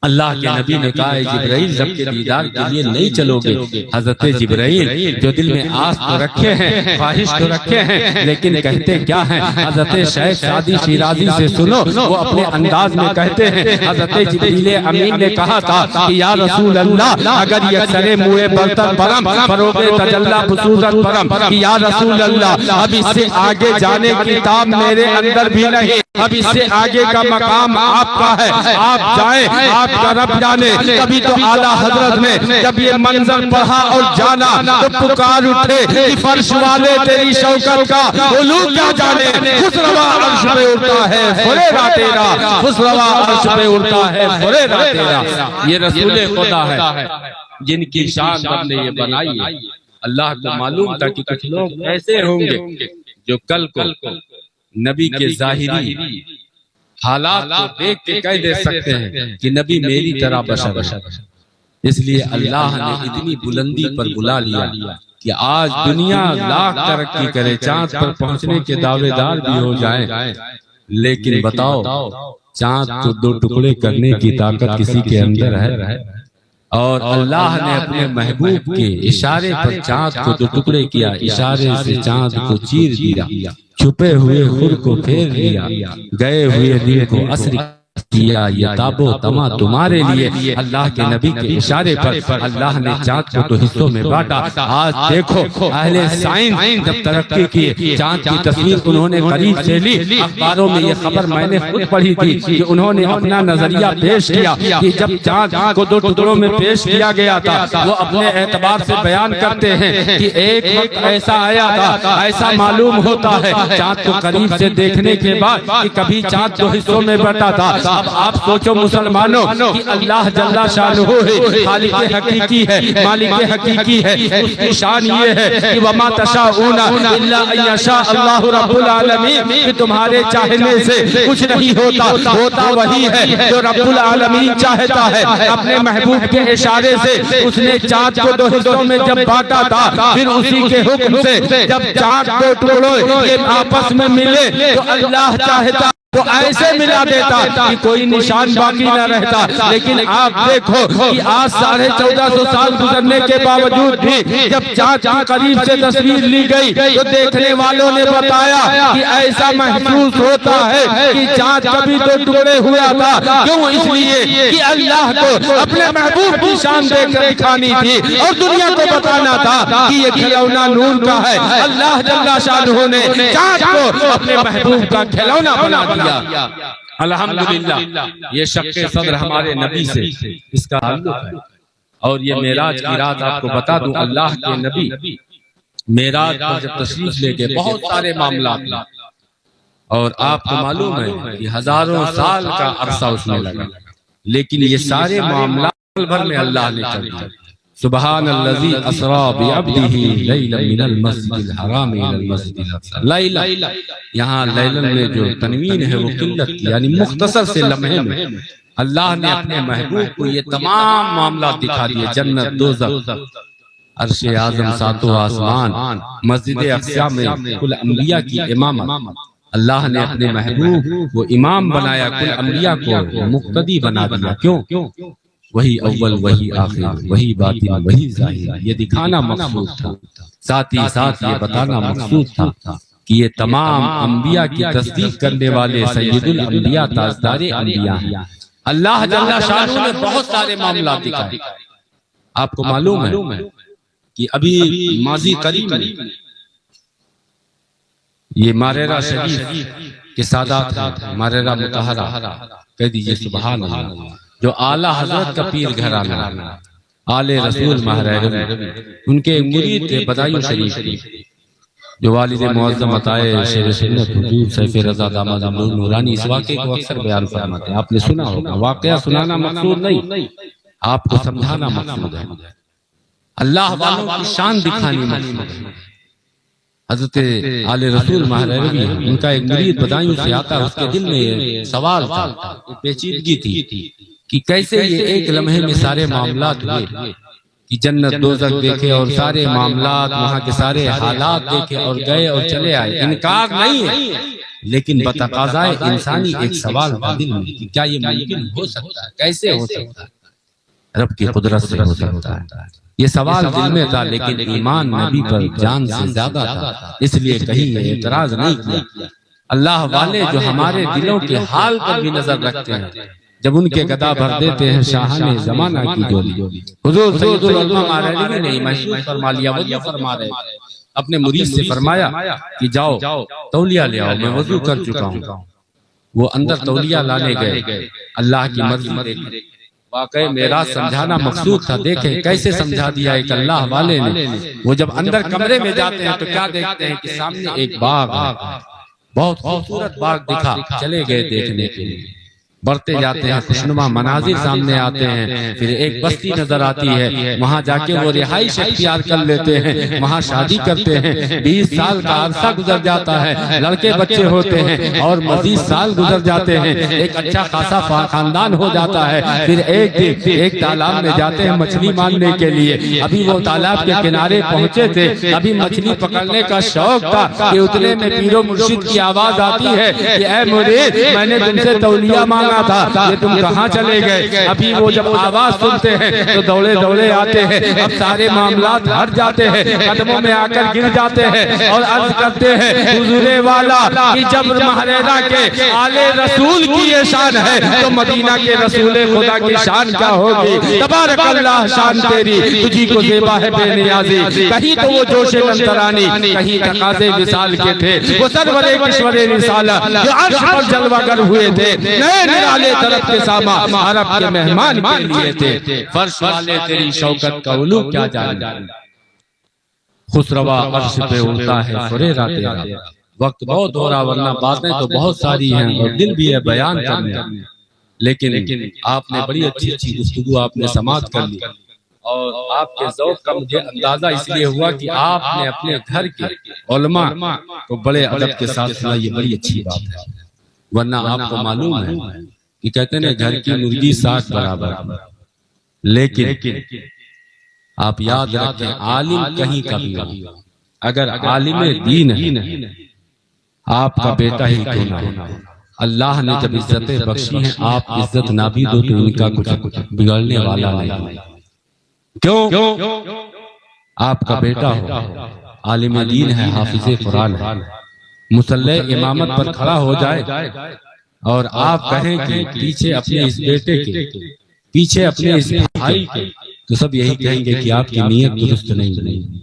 اللہ کے نبی نے کہا اے جبرائیل رب کے دیدار کے لیے نہیں چلو گے؟ حضرت جبرائیل جو دل میں آس تو رکھے ہیں، خواہش تو رکھے ہیں، لیکن کہتے کیا ہیں؟ حضرت شیخ سعدی شیرازی سے سنو، وہ اپنے انداز میں کہتے ہیں، حضرت جبریل امین نے کہا تھا کہ یا رسول اللہ اگر یکسر موئے برتن پرم فروغ تجلی خصوصاً پرم، کہ یا رسول اللہ اب اس سے آگے جانے کی تاب میرے اندر بھی نہیں، اب اس سے آگے کا مقام آپ کا ہے، آپ جائیں، آپ کا رب جانے۔ کبھی تو اعلیٰ حضرت نے جب یہ منظر پڑھا اور جانا تو پکار اٹھے کہ فرش والے تیری شوکت کا علو کیا جانے، خسروا عرش پہ اڑتا ہے فریرا تیرا، خسروا عرش پہ اڑتا ہے فریرا تیرا۔ یہ رسول خدا ہے جن کی شان رب نے یہ بنائی ہے۔ اللہ کو معلوم تھا کہ کچھ لوگ ایسے ہوں گے جو کل کو نبی کے ظاہری حالات کو دیکھ کے کہہ دے سکتے ہیں کہ نبی میری طرح بشر ہے۔ اس لیے اللہ نے اتنی بلندی پر بلا لیا کہ آج دنیا لاکھ ترقی کرے، چاند پر پہنچنے کے دعوے دار بھی ہو جائیں، لیکن بتاؤ چاند کو دو ٹکڑے کرنے کی طاقت کسی کے اندر ہے؟ اور اللہ نے اپنے محبوب کے اشارے پر چاند کو دو ٹکڑے کیا، اشارے سے چاند کو چیر دیا، چھپے ہوئے خود کو پھیر لیا، گئے ہوئے دن کو عصر کیا، یہ تاب و تما تمہارے لیے۔ اللہ کے نبی کے اشارے پر اللہ نے چاند کو دو حصوں میں بانٹا۔ آج دیکھو اہل سائنس جب ترقی کی، چاند کی تصویر انہوں نے قریب سے لی، اخباروں میں یہ خبر میں نے خود پڑھی تھی کہ انہوں نے اپنا نظریہ پیش کیا کہ جب چاند کو دو ٹکڑوں میں پیش کیا گیا تھا، وہ اپنے اعتبار سے بیان کرتے ہیں کہ ایک وقت ایسا آیا تھا، ایسا معلوم ہوتا ہے چاند کو قریب سے دیکھنے کے بعد کہ کبھی چاند دو حصوں میں بٹا تھا۔ اب آپ سوچو مسلمانوں کہ اللہ جل شانہ ہے، خالق حقیقی ہے، مالک حقیقی ہے، اس کی شان یہ ہے کہ وما تشاءون الا ان یشاء اللہ رب العالمین، کہ تمہارے چاہنے سے کچھ نہیں ہوتا، ہوتا وہی ہے جو رب العالمین چاہتا ہے۔ اپنے محبوب کے اشارے سے اس نے چاند کو دو حصوں میں جب بانٹا تھا، پھر اسی کے حکم سے جب چاند دو ٹکڑوں یہ آپس میں ملے تو اللہ چاہتا وہ ایسے ملا دیتا کہ کوئی نشان باقی نہ رہتا۔ لیکن آپ دیکھو کہ آج 1450 سال گزرنے کے باوجود بھی جب چاند کی قریب سے تصویر لی گئی تو دیکھنے والوں نے بتایا کہ ایسا محسوس ہوتا ہے کہ چاند کبھی دو ٹکڑے ہوا تھا۔ کیوں؟ اس لیے کہ اللہ کو اپنے محبوب کی شان دے کر دکھانی تھی اور دنیا کو بتانا تھا کہ یہ کھلونا نور کا ہے۔ اللہ جل شانہ نے چاند کو اپنے محبوب کا کھلونا بنا دیا۔ الحمدللہ یہ شق صدر ہمارے نبی سے اس کا تعلق ہے۔ اور یہ معراج کی رات آپ کو بتا دوں، اللہ کے نبی معراج پر جب تشریف لے گئے بہت سارے معاملات لا، اور آپ کو معلوم ہے کہ ہزاروں سال کا عرصہ اس میں لگا، لیکن یہ سارے معاملات بھر میں اللہ نے کر دیا۔ سبحان الذی اسری بعبدہ لیلا من المسجد الحرام الى المسجد الاقصى۔ لیلا یہاں لیلا میں جو تنوین ہے وہ قلت یعنی مختصر سے لمحے میں اللہ نے اپنے محبوب کو یہ تمام معاملات دکھا دیے، جنت، دوزخ، عرش اعظم، ساتوں آسمان، مسجد اقصی میں کل انبیاء کی امامت۔ اللہ نے اپنے محبوب کو امام بنایا، کل انبیاء کو مقتدی بنا دیا۔ کیوں؟ وہی اول، وہی آخر، وہی باطن، وہی ظاہر، یہ دکھانا مقصود تھا۔ ساتھ ہی ساتھ یہ بتانا مقصود تھا کہ یہ تمام انبیاء کی تصدیق کرنے والے سید الانبیاء، تاجدار انبیاء ہیں۔ اللہ جل شانہ نے بہت سارے معاملات دکھائے۔ آپ کو معلوم ہے کہ ابھی ماضی قریب میں یہ ماررہ شریف کے سادات ہیں، ماررہ مطہرہ، کہہ دیجئے سبحان اللہ، جو اعلیٰ حضرت کا پیر گھرانہ، آل رسول مہرہ، ان کے مرید تھے بدایوں شریف، جو والد معظم عطائے شیر سنت حضور سیف رضا داماد نورانی اس واقعے کو اکثر بیان فرماتے ہیں. آپ نے سنا ہوگا. واقعہ سنانا مقصود نہیں، آپ کو سمجھانا مقصود ہے. اللہ والوں کی شان دکھانی مقصود ہے. حضرت آل رسول مہروی ان کا ایک مرید بدایوں سے آتا ہے. اس کے دل میں سوال تھا، پیچیدگی تھی کہ کیسے یہ ایک لمحے میں سارے معاملات ہوئے کہ جنت دوزخ دیکھے اور سارے معاملات وہاں کے سارے حالات دیکھے اور گئے اور چلے آئے. انکار نہیں ہے، لیکن بتقاضائے انسانی ایک سوال دل میں کہ کیا یہ ممکن ہو سکتا ہے؟ کیسے ہو سکتا ہے؟ رب کی قدرت سے ہو سکتا ہے. یہ سوال دل میں تھا، لیکن ایمان نبی پر جان سے زیادہ تھا، اس لیے کہیں اعتراض نہیں کیا. اللہ والے جو ہمارے دلوں کے حال پر بھی نظر رکھتے ہیں، جب ان کے گدا بھر دیتے ہیں شاہان زمانہ کی جولی. حضور سید العلماء مہروی نے محسوس فرما لیا، وضو فرما رہے اپنے مرید سے فرمایا کہ جاؤ تولیہ لے آؤ، میں وضو کر چکا ہوں. وہ اندر تولیہ لانے گئے. اللہ کی مرضی دیکھیں، واقعی میرا سمجھانا مقصود تھا. دیکھیں کیسے سمجھا دیا ایک اللہ والے نے. وہ جب اندر کمرے میں جاتے ہیں تو کیا دیکھتے ہیں کہ سامنے ایک باغ ہے، بہت خوبصورت باغ دکھا. چلے گئے دیکھنے کے لیے، بڑھتے جاتے ہیں، خوشنما مناظر سامنے آتے ہیں. پھر ایک بستی نظر آتی ہے، وہاں جا کے وہ رہائش اختیار کر لیتے ہیں، وہاں شادی کرتے ہیں. 20 سال کا عرصہ گزر جاتا ہے، لڑکے بچے ہوتے ہیں اور مزید سال گزر جاتے ہیں. ایک اچھا خاصا خاندان ہو جاتا ہے. پھر ایک دن ایک تالاب میں جاتے ہیں مچھلی مارنے کے لیے. ابھی وہ تالاب کے کنارے پہنچے تھے، ابھی مچھلی پکڑنے کا شوق تھا کہ اتنے میں پیر و مرشد کی آواز آتی ہے کہ اے مرید، میں نے تم سے تولیہ مانگا تھا، یہ تم کہاں چلے گئے؟ ابھی وہ جب آواز سنتے ہیں تو دوڑے دوڑے آتے ہیں. اب سارے معاملات ہٹ جاتے ہیں، قدموں میں آ کر گر جاتے ہیں اور عرض کرتے ہیں حضور والا کہ جب محریرہ کے آل رسول کی یہ شان ہے تو مدینہ کے رسول خدا کی شان کیا ہوگی؟ تبارک اللہ شان تیری، تجھی کو زیبا ہے بے نیازی. کہیں تو وہ جوش لنترانی، کہیں تقاضے وصال کے تھے. وہ سرور کشور رسالہ جو عرش پر جلوہ گر ہوئے تھے، نالے طرف کے ساما عرب کے مہمان کے لیے تھے. فرش والے تیری شوکت کا علو کیا جانے، خسروا عرش پہ اڑتا ہے فریرہ تیرا. وقت بہت ہو رہا، ورنہ باتیں تو بہت ساری ہیں اور دل بھی ہے بیان کرنے. لیکن آپ نے بڑی اچھی اچھی گفتگو آپ نے سماعت کر لی، اور آپ کے ذوق کا مجھے اندازہ اس لیے ہوا کہ آپ نے اپنے گھر کے علماء کو بڑے ادب کے ساتھ سنا. یہ بڑی اچھی بات ہے، ورنہ آپ کو معلوم ہے کہ کہتے ہیں گھر کی مرغی 60 برابر. لیکن آپ یاد رکھیں عالم کہیں کا بھی ہو، اگر عالم دین ہے آپ کا بیٹا ہی کیوں نہ ہو. اللہ نے جب عزتیں بخشی ہیں، آپ عزت نہ بھی دو تو ان کا کچھ بگڑنے والا نہیں. کیوں؟ آپ کا بیٹا ہو، عالم دین ہے، حافظ قرآن ہے، مصلی امامت پر کھڑا ہو جائے اور آپ کہیں کہ پیچھے اپنے اس بیٹے کے، پیچھے اپنے اس بھائی کے، تو سب یہی کہیں گے کہ آپ کی نیت درست نہیں.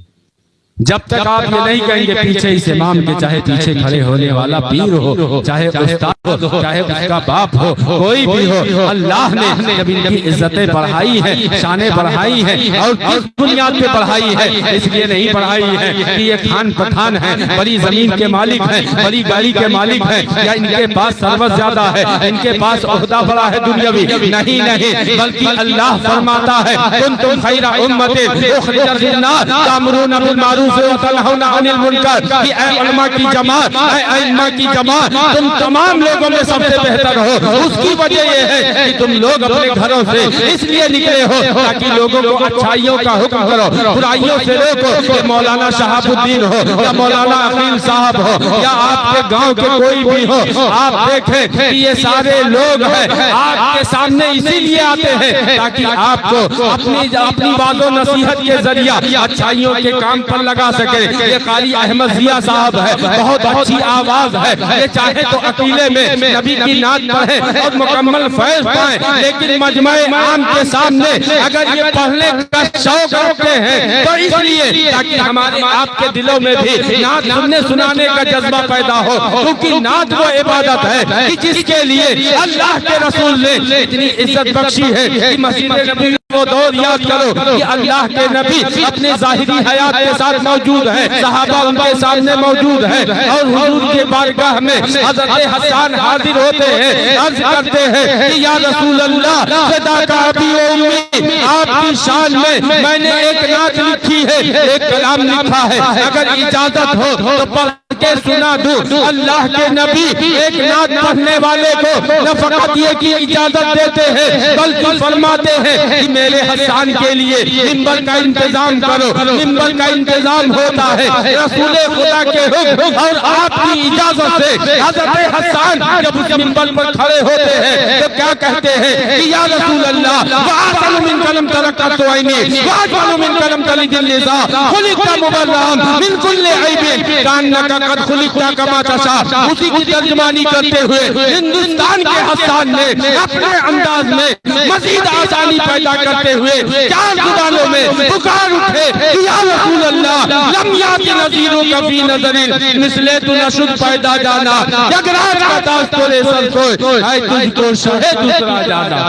جب تک آپ یہ نہیں کہیں گے پیچھے اس امام کے، چاہے پیچھے کھڑے ہونے والا پیر ہو، چاہے استاد ہو، چاہے اس کا باپ ہو، کوئی بھی ہو، اللہ نے جب ان کی عزتیں بڑھائی ہیں، شانیں بڑھائی ہیں، اور کس بنیاد پہ بڑھائی ہے؟ اس لیے نہیں بڑھائی ہے کہ یہ خان پٹھان ہیں، بڑی زمین کے مالک ہیں، بڑی گاڑی کے مالک ہیں، یا ان کے پاس ثروت زیادہ ہے، ان کے پاس عہدہ بڑا ہے دنیاوی. نہیں، بلکہ اللہ فرماتا ہے کنتم خیر امت اخرجت للناس تأمرون بالمعروف وتنہون عن المنکر. کہ اے علماء کی جماعت، اے ائمہ کی جماعت، تم تمام لوگوں میں سب سے بہتر ہو. اس کی وجہ یہ ہے کہ تم لوگ اپنے گھروں سے اس لیے نکلے ہو تاکہ لوگوں کو اچھائیوں کا حکم کرو، برائیوں سے روکو. کہ مولانا شہاب الدین ہو یا مولانا عقیل صاحب ہو یا آپ کے گاؤں کے کوئی بھی ہو، آپ دیکھیں کہ یہ سارے لوگ ہیں آپ کے سامنے اسی لیے آتے ہیں تاکہ آپ کو اپنی بات و نصیحت کے ذریعہ اچھائیوں کے کام پر لگا سکے. یہ قاری احمد ضیاء صاحب ہے، بہت اچھی آواز ہے، یہ چاہے تو اکیلے میں نبی کی نعت پڑھیں اور مکمل فیض پائیں، لیکن مجمع عام کے سامنے اگر یہ پڑھنے کا شوق رکھتے ہیں تو اس لیے تاکہ ہمارے آپ کے دلوں میں بھی نعت سنانے کا جذبہ پیدا ہو. کیونکہ نعت وہ عبادت ہے کہ جس کے لیے اللہ کے رسول نے اتنی عزت بخشی ہے کہ مسجد نبوی وہ دور یاد کرو کہ اللہ کے نبی اپنے ظاہری حیات کے ساتھ موجود ہیں، صحابہ ان کے سامنے موجود ہیں، اور حضور کے بارگاہ میں حضرت حسان حاضر ہوتے ہیں، عرض کرتے ہیں کہ یا رسول اللہ فداک ابی و امی، آپ کی شان میں نے ایک نعت لکھی ہے، ایک کلام لکھا ہے، اگر اجازت ہو تو پڑھ کے سنا دوں۔ اللہ کے نبی ایک نعت پڑھنے والے کو نہ فقط یہ کی اجازت دیتے ہیں بلکہ فرماتے ہیں کہ میرے حسان کے لیے منبر کا انتظام کرو۔ منبر کا انتظام ہوتا ہے رسول خدا کے حکم اور آپ کی اجازت سے۔ حضرت حسان جب اس منبر پر کھڑے ہوتے ہیں تو کیا کہتے ہیں کہ یا رسول اللہ وَأَعْظَمُ مِنْكَ لَمْ تَرَكَّتُ عَيْنِي وَأَجْمَلُ مِنْكَ لَمْ تَلِدِ النِّسَاءُ خُلِقْتَ مُبَرَّأً مِنْ كُلِّ عَيْبٍ كَأَنَّكَ قَدْ خُلِقْتَ كَمَا تَشَاءُ۔ اسی کی ترجمانی کرتے ہوئے ہندوستان کے حسان نے اپنے انداز میں مزید آسانی پیدا کرتے ہوئے چار زبانوں میں پکار اٹھے کہ یا رسول اللہ لم یات نظیرک فی نظر مثلے تو نشد پیدا جانا، یگراج کا تاج تورے سر سوئے ہے تجھ کو شہ دوسرا جانا۔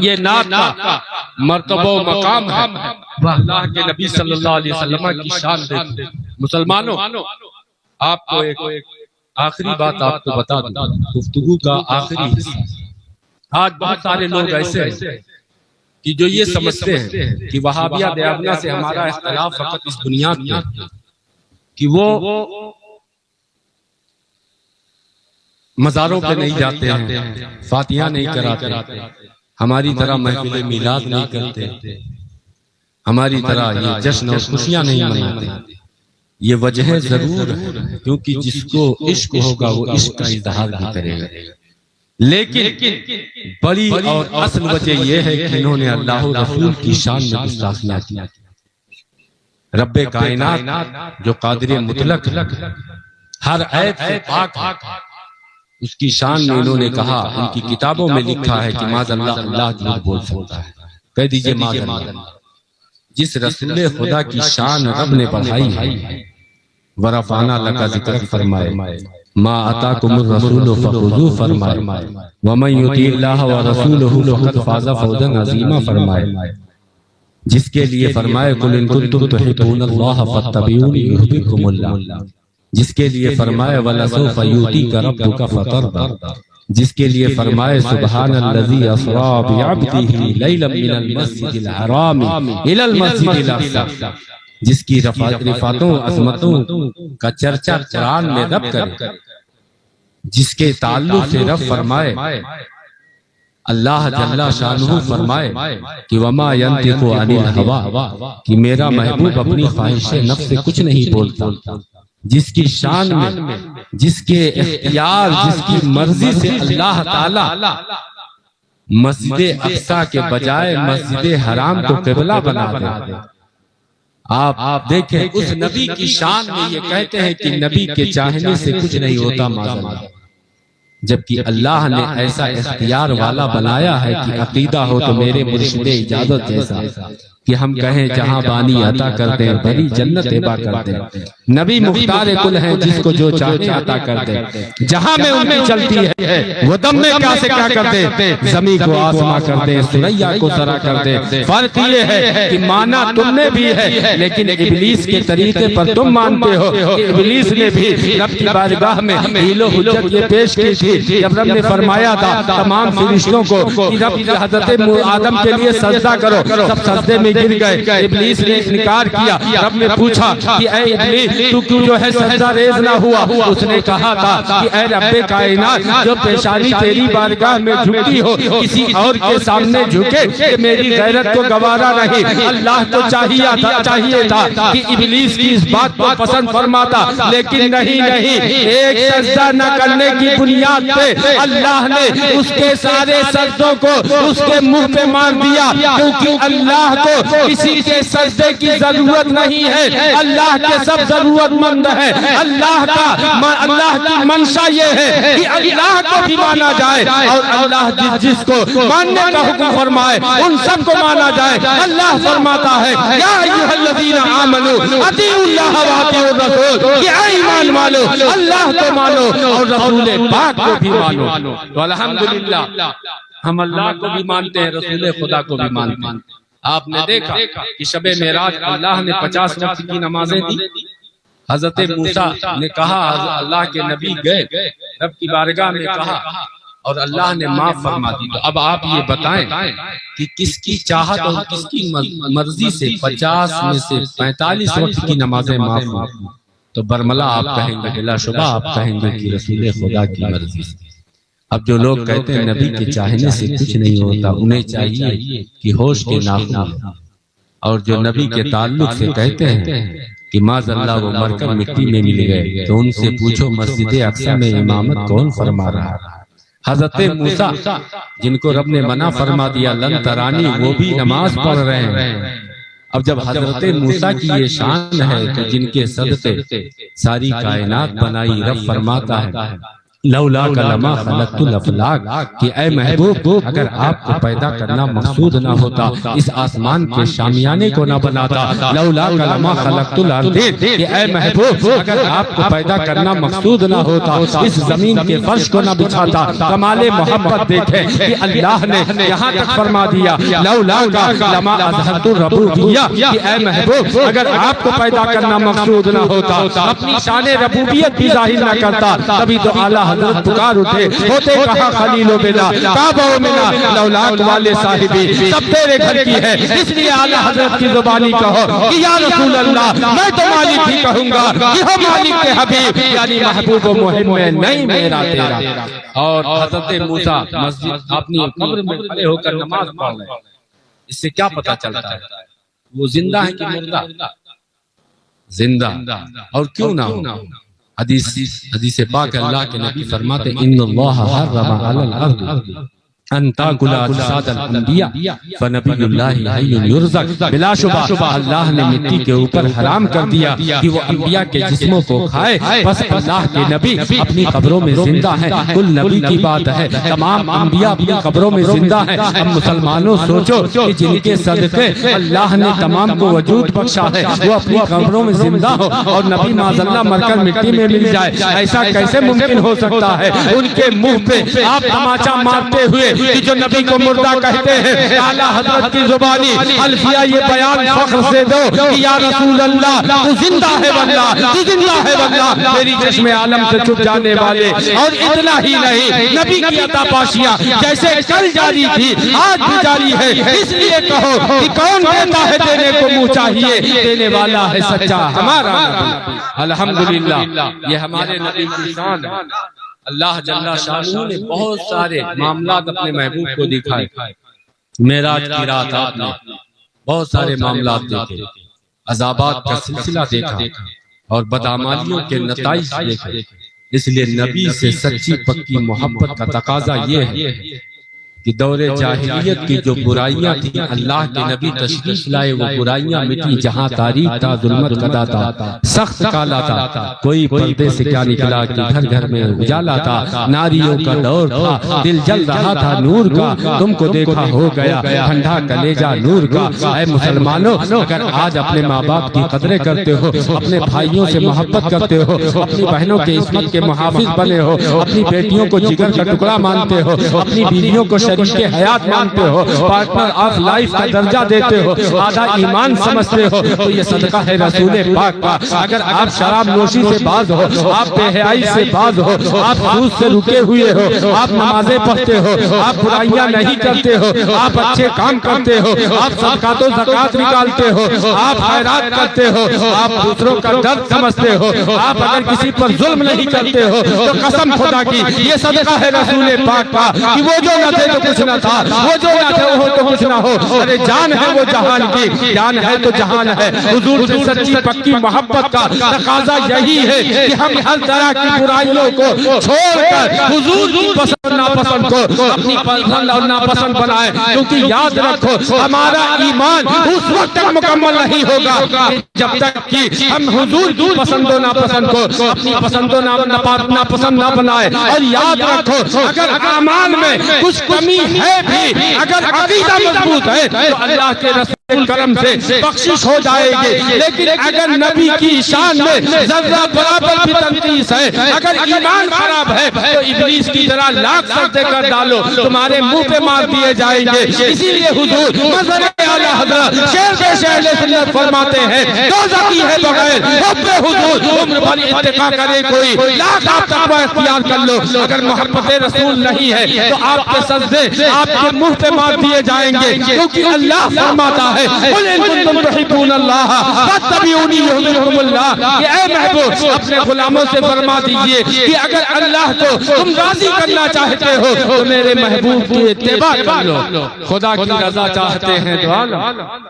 یہ نعت کا مرتبہ و مقام ہے، وہ اللہ کے نبی صلی اللہ علیہ وسلم کی شان دیکھتے۔ مسلمانوں، آپ کو ایک آخری بات آپ کو بتا دوں، گفتگو کا آخری حصہ۔ آج بہت سارے لوگ ایسے ہیں کہ جو یہ سمجھتے ہیں کہ وہابیہ دیوبندیہ سے ہمارا اختلاف فقط اس بنیاد پر کہ وہ مزاروں پہ نہیں جاتے ہیں، فاتحہ نہیں کراتے، ہماری طرح محفل میلاد نہیں کرتے، ہماری طرح یہ جشن اور خوشیاں نہیں مناتے۔ یہ وجہ ضرور ہے کیونکہ جس کو عشق ہوگا وہ عشق کا اظہار بھی کرے گا، لیکن بڑی اور اصل وجہ یہ ہے کہ انہوں نے اللہ و رسول کی شان میں گستاخیاں کی۔ رب کائنات جو قادر مطلق ہر عیب سے پاک ہے، اس کی شان میں انہوں نے کہا، ان کی کتابوں میں لکھا ہے کہ معاذ اللہ اللہ جھوٹ بول سکتا ہے، کہہ دیجئے معاذ اللہ۔ جس رسول خدا کی شان رب نے بڑھائی ہے، ورفعنا لک ذکرک فرمائے، ما اتاکم الرسول فخذوہ فرمائے، ومن یطیع اللہ ورسولہ فقد فاز فوزا عظیما فرمائے، جس کے لیے فرمائے قل ان کنتم تحبون اللہ فاتبعونی یحببکم اللہ، جس کے لیے فرمائے وَلَسَوْفَ يُؤْتِيكَ رَبُّكَ فَتَرْضَىٰ، جس کے لیے فرمائے سبحان الذی اسریٰ بعبدہ لیلا من المسجد الحرام الی المسجد الاقصی، جس کی رفعتوں عظمتوں کا چرچا قرآن میں رب کرے، جس کے تعلق سے رب فرمائے اللہ جل شانہ فرمائے کہ وما ینطق عن الہویٰ، کہ میرا محبوب اپنی خواہش نفس سے کچھ نہیں بولتا، جس کی شان میں جس کے اختیار جس کی مرضی سے اللہ تعالی مسجد اقصی کے بجائے مسجد حرام کو قبلہ بنا دے۔ آپ دیکھیں اس نبی کی شان میں یہ کہتے ہیں کہ نبی کے چاہنے سے کچھ نہیں ہوتا معاذ اللہ، جبکہ اللہ نے ایسا اختیار والا بنایا ہے کہ عقیدہ ہو تو میرے مرشد اجازت جیسا کہ ہم کہیں جہاں بانی عطا کر دیں، بھری جنت عطا کر دیں، نبی مختار کل ہیں جس کو جو چاہے عطا کر دیں، جہاں میں ان کی چلتی ہے وہ دم میں کیا سے کیا کر دیں، زمین کو آسما کر دیں، سریا کو سرا کر دیں۔ فرق یہ ہے کہ مانا تم نے بھی ہے لیکن ابلیس کے طریقے پر تم مانتے ہو کہ ابلیس نے بھی رب کی بارگاہ میں حیل و حجت یہ پیش کی تھی جب رب نے فرمایا تھا تمام فرشتوں کو کہ رب حضرت آدم کے لیے سجدہ کرو، سب سجدے میں گر گئے، ابلیس نے انکار کیا۔ رب نے پوچھا کہ اے ابلیس تو کیوں جو ہے سجدہ ریز نہ ہوا؟ اس نے کہا تھا کہ اے رب کائنات جو پیشانی تیری بارگاہ میں جھکتی ہو کسی اور کے سامنے جھکے کہ میری غیرت کو گوارا نہیں۔ اللہ تو چاہیے تھا کہ ابلیس کی اس بات کو پسند فرماتا، لیکن نہیں، ایک سجدہ نہ کرنے کی بنیاد پہ اللہ نے اس کے سارے سجدوں کو اس کے منہ پہ مار دیا، کیونکہ اللہ کو کسی کے سجدے کی ضرورت نہیں ہے، اللہ کے سب ضرورت مند ہے۔ اللہ کی منشا یہ ہے کہ اللہ کو بھی مانا جائے اور اللہ جس کو ماننے کا حکم فرمائے ان سب کو مانا جائے۔ اللہ فرماتا ہے یا ایھا الذین آمنوا اطیعوا اللہ واطیعوا الرسول، کہ اے ایمان والو اللہ کو مانو اور رسول پاک کو بھی مانو۔ تو الحمدللہ ہم اللہ کو بھی مانتے ہیں، رسول خدا کو بھی مانتے ہیں۔ آپ نے دیکھا کہ شب معراج اللہ نے 50 وقت کی نمازیں دی۔ حضرت موسیٰ نے کہا، اللہ کے نبی گئے رب کی بارگاہ میں کہا اور اللہ نے معاف فرما دی۔ تو اب آپ یہ بتائیں کہ کس کی چاہت اور کس کی مرضی سے 50 میں سے 45 وقت کی نمازیں معاف ہوئی؟ تو برملا آپ کہیں گے، بلا شبہ آپ کہیں گے کہ رسول خدا کی مرضی سے۔ اب جو لوگ کہتے ہیں نبی کے چاہنے سے کچھ نہیں ہوتا، انہیں چاہیے کہ ہوش کے ناخن، اور جو نبی کے تعلق سے کہتے ہیں کہ معاذ اللہ وہ مر کر مٹی میں مل گئے، تو ان سے پوچھو مسجد اقصی میں امامت کون فرما رہا ہے؟ حضرت موسیٰ جن کو رب نے منع فرما دیا لن ترانی، وہ بھی نماز پڑھ رہے ہیں۔ اب جب حضرت موسیٰ کی یہ شان ہے کہ جن کے صدقے ساری کائنات بنائی، رب فرماتا ہے لولا لما خلقت الافلاک، کہ اے محبوب اگر آپ کو پیدا کرنا مقصود نہ ہوتا اس آسمان کے شامیانے کو نہ بناتا، لولا لما خلقت الارض، کہ اے محبوب اگر آپ کو پیدا کرنا مقصود نہ ہوتا اس زمین کے فرش کو نہ بچھاتا۔ کمال محبت دیکھیں کہ اللہ نے یہاں تک فرما دیا لولا لما اظہرت الربوبیہ، کہ اے محبوب اگر آپ کو پیدا کرنا مقصود نہ ہوتا اپنی شان ربوبیت بھی ظاہر نہ کرتا، تبھی تو اعلیٰ حضرت پکار اٹھے ہوتے کہا خلیل و بلا کعبہ و منا لولاک والے صاحبی، سب تیرے گھر کی ہے، اس لیے اعلیٰ حضرت کی زبانی کہو کہ یا رسول اللہ، میں تو مالک بھی کہوں گا کہ ہو مالک کے حبیب، یعنی محبوب و محب میں نہیں میرا تیرا۔ اور حضرت موسیٰ مسجد اپنی قبر میں کھڑے ہو کر نماز پڑھ رہے، اس سے کیا پتہ چلتا ہے وہ زندہ ہے کہ مردہ؟ زندہ، اور کیوں نہ ہو؟ حدیث پاک اللہ کے نبی فرماتے ان اللہ حرم علی الارض ان تاکل اجساد الانبیاء فنبی اللہ حی یرزق، بلا شبہ اللہ نے مٹی کے اوپر حرام کر دیا کہ وہ انبیاء کے جسموں کو کھائے، بس اللہ کے نبی اپنی قبروں میں زندہ ہیں۔ کل نبی کی بات ہے، تمام انبیاء اپنی قبروں میں زندہ ہیں۔ اب مسلمانوں سوچو کہ جن کے صدقے اللہ نے تمام کو وجود بخشا ہے وہ اپنی قبروں میں زندہ ہو اور نبی معاذ اللہ مر کر مٹی میں مل جائے، ایسا کیسے ممکن ہو سکتا ہے؟ ان کے منہ پہ آپ تماچا مارتے ہوئے کہ جو نبی کو مردہ کہتے ہیں، اعلیٰ حضرت کی زبانی الفیہ یہ بیان فخر سے دو کہ یا رسول اللہ تو زندہ ہے واللہ، تو زندہ ہے واللہ، میری چشم عالم سے چھپ جانے والے۔ اور اتنا ہی نہیں، نبی کی عطا پاشیاں جیسے کل جاری تھی آج بھی جاری ہے، اس لیے کہو کہ کون کہتا ہے دینے کو منہ چاہیے، دینے والا ہے سچا ہمارا نبی۔ الحمدللہ یہ ہمارے نبی کی شان ہے۔ اللہ جل شانہ نے بہت سارے معاملات اپنے محبوب کو دکھائے، معراج کی رات آپ نے بہت سارے معاملات دیکھے، عذابات کا سلسلہ دیکھا اور بدعمالیوں کے نتائج دیکھے۔ اس لیے نبی سے سچی پکی محبت کا تقاضا یہ ہے کہ دور جاہلیت کی جو برائیاں تھیں اللہ کے نبی تشریف لائے، وہ برائیاں مٹی، جہاں تاریک تھا ظلمت کدا تھا، سخت کالا تھا، کوئی پردے سے کیا نکلا کہ گھر گھر میں اجالا تھا، ناریوں کا دور تھا، دل جل رہا تھا نور کا، تم کو دیکھا ہو گیا ٹھنڈا کلیجہ نور کا۔ اے مسلمانوں اگر آج اپنے ماں باپ کی قدریں کرتے ہو، اپنے بھائیوں سے محبت کرتے ہو، اپنی بہنوں کے عصمت کے محافظ بنے ہو، اپنی بیٹیوں کو جگر کا ٹکڑا مانتے ہو، اپنی بیویوں کو کے حیات مانتے ہو، پارٹنر آف لائف کا درجہ دیتے ہو، آدھا ایمان سمجھتے ہو، تو یہ صدقہ ہے رسول پاک کا۔ اگر آپ شراب نوشی سے باز ہو، آپ بے حیائی سے باز ہو، آپ سود سے رکے ہوئے ہو، آپ نمازیں پڑھتے ہو، آپ برائیاں نہیں کرتے ہو، آپ اچھے کام کرتے ہو، آپ صدقات و زکات نکالتے ہو، آپ خیرات کرتے ہو، آپ دوسروں کا درد سمجھتے ہو، آپ اگر کسی پر ظلم نہیں کرتے ہو، تو قسم خدا کی یہ صدقہ ہے رسول پاک کا کہ وہ جو نہ دے تو کچھ نہ تھا، وہ جو نہ تھا وہ تو کچھ نہ ہو۔ ارے جان ہے وہ جہان کی، جان ہے تو جہان ہے۔ حضور سے سچی پکی محبت کا تقاضا یہی ہے کہ ہم ہر طرح کی برائیوں کو چھوڑ کر حضور کی پسند ناپسند کو اپنی پسند اور ناپسند بنائیں، کیونکہ یاد رکھو ہمارا ایمان اس وقت تک مکمل نہیں ہوگا جب تک کہ ہم حضور کی پسند و ناپسند کو اپنی پسند و ناپسند نہ بنائیں۔ اور یاد رکھو اگر اعمال میں کچھ کمی ہے بھی، اگر عقیدہ مضبوط ہے تو اللہ کے رسول کرم سے بخشش ہو جائے گی، لیکن اگر نبی کی شان میں ذرہ برابر بھی تنقیص ہے، اگر ایمان خراب ہے تو ابلیس کی طرح لاکھ سجدے کر ڈالو، تمہارے منہ پہ مار دیے جائیں گے۔ اسی لیے حضور مظہر اعلی حضرت شیر اہل سنت فرماتے ہیں دوزخی ہے بغیر حب حضور، عمر بھر اتقا کرے کوئی لاکھ آپ تقوی اختیار کر لو، اگر محبت رسول نہیں ہے تو آپ کے سجدے آپ کے منہ پہ مار دیے جائیں گے، کیونکہ اللہ فرماتا ہے قل ان کنتم تحبون اللہ فاتبعونی یحببکم اللہ، کہ اے محبوب اپنے غلاموں سے فرما دیجئے کہ اگر اللہ کو تم راضی کرنا چاہتے ہو تو میرے محبوب کی اتباع کر لو۔ خدا کی رضا چاہتے ہیں تو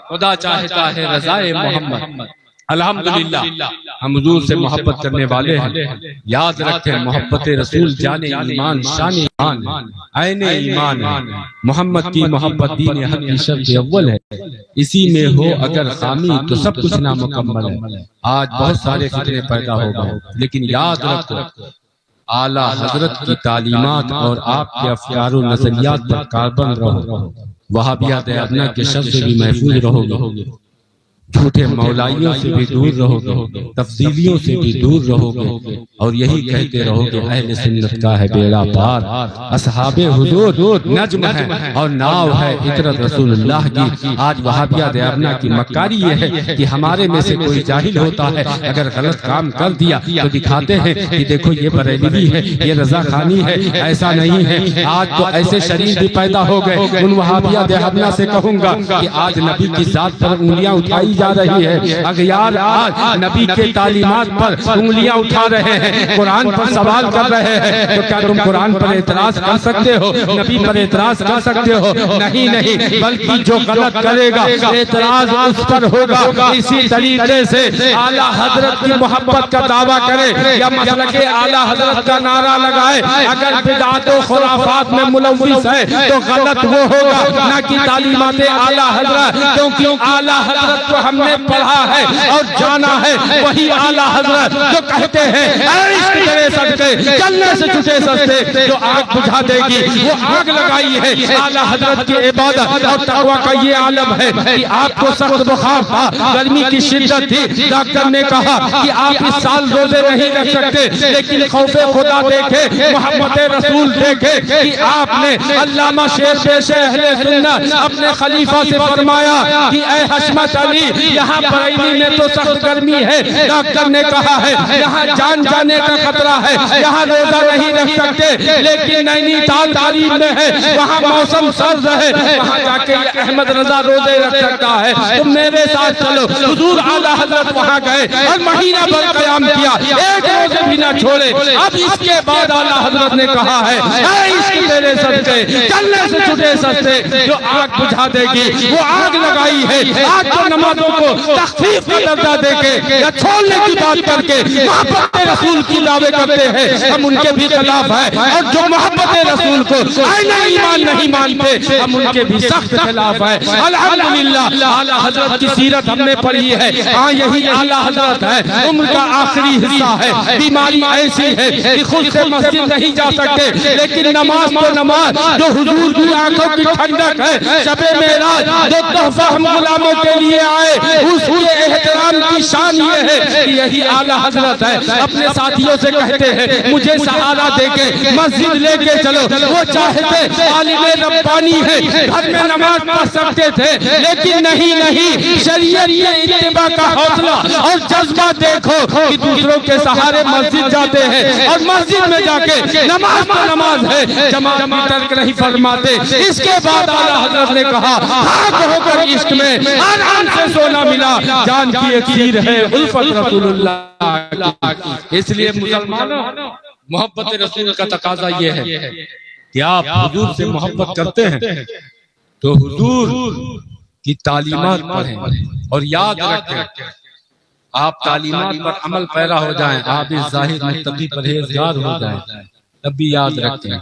خدا چاہتا ہے رضائے محمد۔ الحمدللہ ہم حضور سے محبت کرنے والے ہیں، یاد رکھیں محبت رسول جان ایمان شان ایمان عین ایمان ہے، محمد کی محبت دین حق کی شرط اول ہے، اسی میں ہو اگر خامی تو سب کچھ نامکمل ہے۔ آج بہت سارے فتنے پیدا ہو گئے، لیکن یاد رکھو اعلیٰ حضرت کی تعلیمات اور آپ کے افکار و نظریات پر کاربند رہو، وہابیت ادنا کے شر سے بھی محفوظ رہو گے، جھوٹے مولائیوں سے بھی دور رہو گے، تفضیلیوں سے بھی دور رہو گے، اور یہی کہتے رہو کہ اہل سنت کا ہے بیڑا پار، اصحاب حضور نجم ہے اور ناؤ ہے عطرت رسول اللہ کی۔ آج وہابیہ دیابنا کی مکاری یہ ہے کہ ہمارے میں سے کوئی جاہل ہوتا ہے، اگر غلط کام کر دیا تو دکھاتے ہیں کہ دیکھو یہ بریلوی ہے، یہ رضا خانی ہے، ایسا نہیں ہے۔ آج تو ایسے شریف بھی پیدا ہو گئے، ان وہابیہ دیابنا سے کہوں گا کہ آج نبی کی ذات پر انگلیاں اٹھائی جا رہی ہے، اغیار آج نبی کے تعلیمات پر انگلیاں اٹھا رہے ہیں، قرآن پر سوال کر رہے ہیں، تو کیا تم قرآن پر اعتراض کر سکتے ہو؟ نبی پر اعتراض کر سکتے ہو؟ نہیں، بلکہ جو غلط کرے گا اعتراض اس پر ہوگا۔ اسی طریقے سے اعلیٰ حضرت کی محبت کا دعویٰ کرے یا مسلک اعلیٰ حضرت کا نعرہ لگائے، اگر بدعات و خرافات میں ملوث ہے تو غلط وہ ہوگا نہ کہ تعلیمات اعلیٰ حضرت، کیونکہ اعلیٰ حضرت کو ہم نے پڑھا ہے اور جانا ہے، وہی اعلیٰ حضرت جو کہتے ہیں اے عشق تیرے صدقے جلنے سے چھٹے سستے، جو آگ بجھا دے گی وہ آگ لگائی ہے۔ اعلیٰ حضرت کی عبادت اور تقویٰ کا یہ عالم ہے کہ آپ کو سخت بخار تھا، گرمی کی شدت تھی، ڈاکٹر نے کہا کہ آپ اس سال روزے نہیں رکھ سکتے، لیکن خوف خدا دیکھے، محبت رسول دیکھے کہ آپ نے علامہ شیر پیش اہل سنت اپنے خلیفہ سے فرمایا کہ اے حشمت علی یہاں بریلی میں تو سخت گرمی ہے، ڈاکٹر نے کہا ہے یہاں جان جانے کا خطرہ ہے، یہاں روزہ نہیں رکھ سکتے، لیکن نینی تال تعلیم میں ہے، وہاں موسم سرد ہے، وہاں جا کے احمد رضا روزے رکھ سکتا ہے، تم میرے ساتھ چلو۔ حضور اعلیٰ حضرت وہاں گئے اور مہینہ بھر قیام کیا، ایک روزے بھی نہ چھوڑے۔ اب اس کے بعد اعلیٰ حضرت نے کہا ہے اے عشق تیرے صدقے چلنے سے چھٹے سستے، جو آگ بجھا دے گی وہ آگ لگائی ہے۔ آج تو نمازوں کو تخفیف کا درجہ دے کے یا چھوڑنے کی بات کر کے محبت رسول کی دعوے کرتے ہیں، ہم ان کے بھی خلاف ہیں، اور جو محبت رسول کو عین ایمان نہیں مانتے ہم ان کے بھی سخت خلاف ہیں۔ الحمدللہ اعلیٰ حضرت کی سیرت ہم نے پڑھی ہے، ہاں یہی اعلیٰ حضرت ہے، عمر کا آخری حصہ ہے، بیماری ایسی ہے کہ خود سے مسجد نہیں جا سکتے، لیکن نماز تو نماز جو حضور کی آنکھوں کی ٹھنڈک ہے، شب معراج جو تحفہ ہم غلاموں کے لیے آئے، اس کے احترام کی شان یہ ہے کہ یہی اعلیٰ حضرت ہے۔ اپنے ساتھیوں سے کہتے ہیں مجھے سہارا دے کے مسجد لے کے چلو، وہ چاہتے عالم ربانی ہے گھر میں نماز پڑھ سکتے تھے، لیکن نہیں، شریعت کے اتباع کا حوصلہ اور جذبہ دیکھو کہ دوسروں کے سہارے مسجد جاتے ہیں، اور مسجد میں جا کے نماز تو نماز ہے، جماعت بھی ترک نہیں فرماتے۔ اس کے بعد اعلیٰ حضرت نے کہا خاک ہو کر عشق میں آرام سے سونا ملا، جان کی اکسیر ہے الفت رسول اللہ کی۔ اس لیے مسلمانوں محبت رسول کا تقاضا یہ ہے کہ آپ حضور سے محبت کرتے ہیں تو حضور کی تعلیمات پڑھیں، اور یاد رکھیں آپ تعلیمات پر عمل پیرا ہو جائیں، آپ اس ظاہر متقی پرہیزگار ہو جائیں، تب بھی یاد رکھیں۔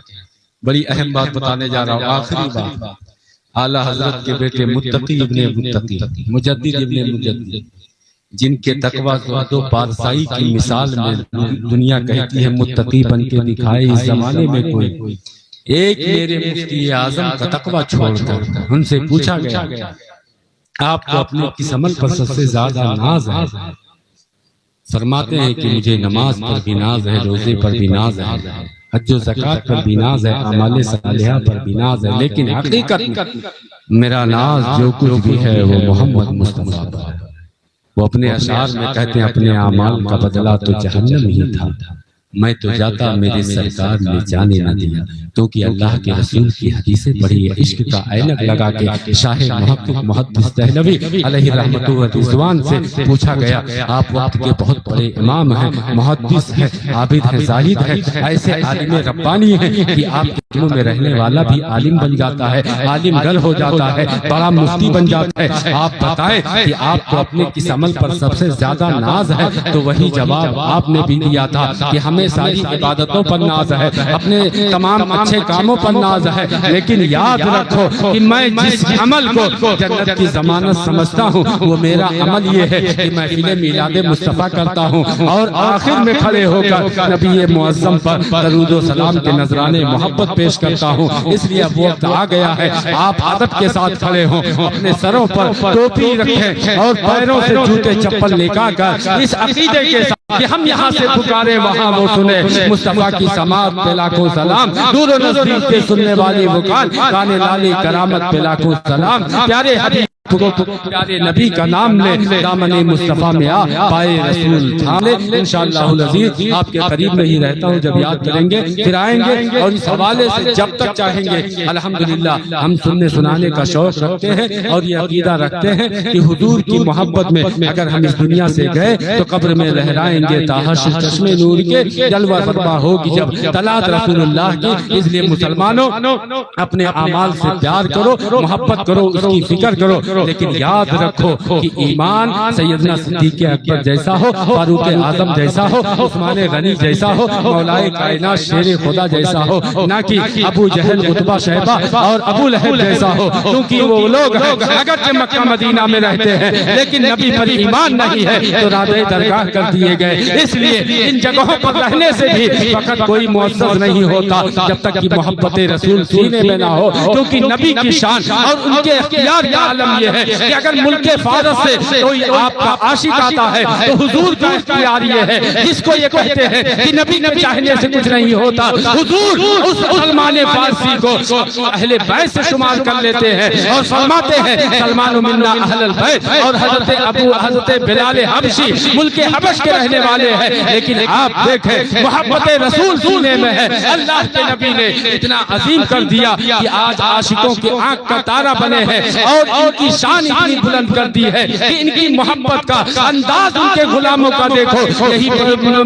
بڑی اہم بات بتانے جا رہا ہوں، آخری بات، اعلیٰ حضرت کے بیٹے متقی ابن متقی، مجدد ابن مجدد، جن کے تقویٰ زہد و پارسائی کی مثال میں دنیا کہتی ہے متقی بن کے دکھائے اس زمانے میں کوئی، ایک میرے مفتی اعظم کا تقویٰ چھوڑ کر ان سے پوچھا گیا آپ کو اپنے کس عمل پر سب سے زیادہ ناز ہے؟ فرماتے ہیں کہ مجھے نماز پر بھی ناز ہے، روزے پر بھی ناز ہے، حج و زکوٰۃ پر بھی ناز ہے، اعمال صالحہ پر بھی ناز ہے، لیکن حقیقت میرا ناز جو کچھ بھی ہے وہ محمد مصطفیٰ پر ہے۔ وہ اپنے اشعار میں کہتے ہیں اپنے اعمال کا بدلہ تو جہنم ہی تھا، میں تو جاتا میرے سرکار نے جانے نہ دیا، کیونکہ اللہ کے رسول کی حدیثیں پڑھی ہے۔ عشق کا اینک لگا کے شاہ محقق محدث دہلوی علیہ رحمت و رضوان سے پوچھا گیا، آپ وقت کے بہت بڑے امام ہیں، محدث ہیں، عابد ہیں، زاہد ہیں، ایسے عالم ربانی ہیں کہ آپ کے دلوں میں رہنے والا بھی عالم بن جاتا ہے، عالم گل ہو جاتا ہے، بڑا مفتی بن جاتا ہے۔ آپ بتائیں کہ آپ کو اپنے کس عمل پر سب سے زیادہ ناز ہے؟ تو وہی جواب آپ نے بھی دیا تھا کہ ہمیں ساری عبادتوں پر ناز ہے، اپنے تمام اچھے کاموں پر ناز ہے، لیکن یاد رکھو کہ میں جس عمل کو جنت کی ضمانت سمجھتا ہوں وہ میرا عمل یہ ہے کہ محفل میلاد مصطفیٰ کرتا ہوں اور آخر میں کھڑے ہو کر نبی معظم پر درود و سلام کے نذرانے محبت پیش کرتا ہوں۔ اس لیے اب وقت آ گیا ہے آپ ادب کے ساتھ کھڑے ہوں، اپنے سروں پر ٹوپی رکھیں اور پیروں سے جوتے چپل نکال کر اس عقیدے کے ساتھ کہ ہم یہاں سے پکارے وہاں وہ سنے، مصطفیٰ کی سماعت پہ لاکھوں سلام، دور و نزدیک کے سننے والی وکال، کانے لالی کرامت پہ لاکھوں سلام، پیارے حبیب کو پیارے نبی کا نام لے، دامن مصطفیٰ میں آ پائے رسول تھام لے۔ انشاءاللہ العزیز آپ کے قریب میں ہی رہتا ہوں، جب یاد کریں گے پھر آئیں گے اور اس حوالے سے جب تک چاہیں گے الحمدللہ ہم سننے سنانے کا شوق رکھتے ہیں اور یہ عقیدہ رکھتے ہیں کہ حضور کی محبت میں اگر ہم اس دنیا سے گئے تو قبر میں لہرائیں گے تاحشر چشم نور کے، جلوہ برپا ہوگی جب طلعت رسول اللہ کی۔ اس لیے مسلمانوں اپنے اعمال سے پیار کرو، محبت کرو، اس کی فکر کرو، لیکن یاد رکھو کہ ایمان سیدنا صدیق اکبر جیسا ہو، فاروق اعظم جیسا ہو، عثمان غنی جیسا ہو، مولا کائنات شیر خدا جیسا ہو، نہ کہ ابو جہل، عتبہ، شیبہ اور ابو لہب جیسا ہو، کیونکہ وہ لوگ اگرچہ مکہ مدینہ میں رہتے ہیں لیکن نبی پر ایمان نہیں ہے تو رابع درگاہ کر دیے گئے۔ اس لیے ان جگہوں پر رہنے سے بھی فقط کوئی معزز نہیں ہوتا جب تک کہ محبت رسول سینے میں نہ ہو، کیونکہ نبی کی شان اور ان کے اختیار کا عالم یہ ہے کہ اگر ملک فارس سے کوئی آپ کا عاشق آتا ہے تو حضور کا اختیار یہ ہے، جس کو یہ کہتے ہیں کہ نبی کے چاہنے سے کچھ نہیں ہوتا، حضور اس سلمان فارسی کو اہل بیت سے شمار کر لیتے ہیں اور فرماتے ہیں سلمان منا اہل البیت، اور حضرت بلال حبشی ملک حبش کے رہنے والے ہیں، لیکن آپ دیکھیں محبت رسول سینے میں ہے۔ اللہ کے نبی نے اتنا عظیم کر دیا کہ آج عاشقوں کی آنکھ کا تارہ بنے ہیں اور ان کی شان اتنی بلند کر دی ہے کہ ان کی محبت کا انداز ان کے غلاموں کا دیکھو، یہی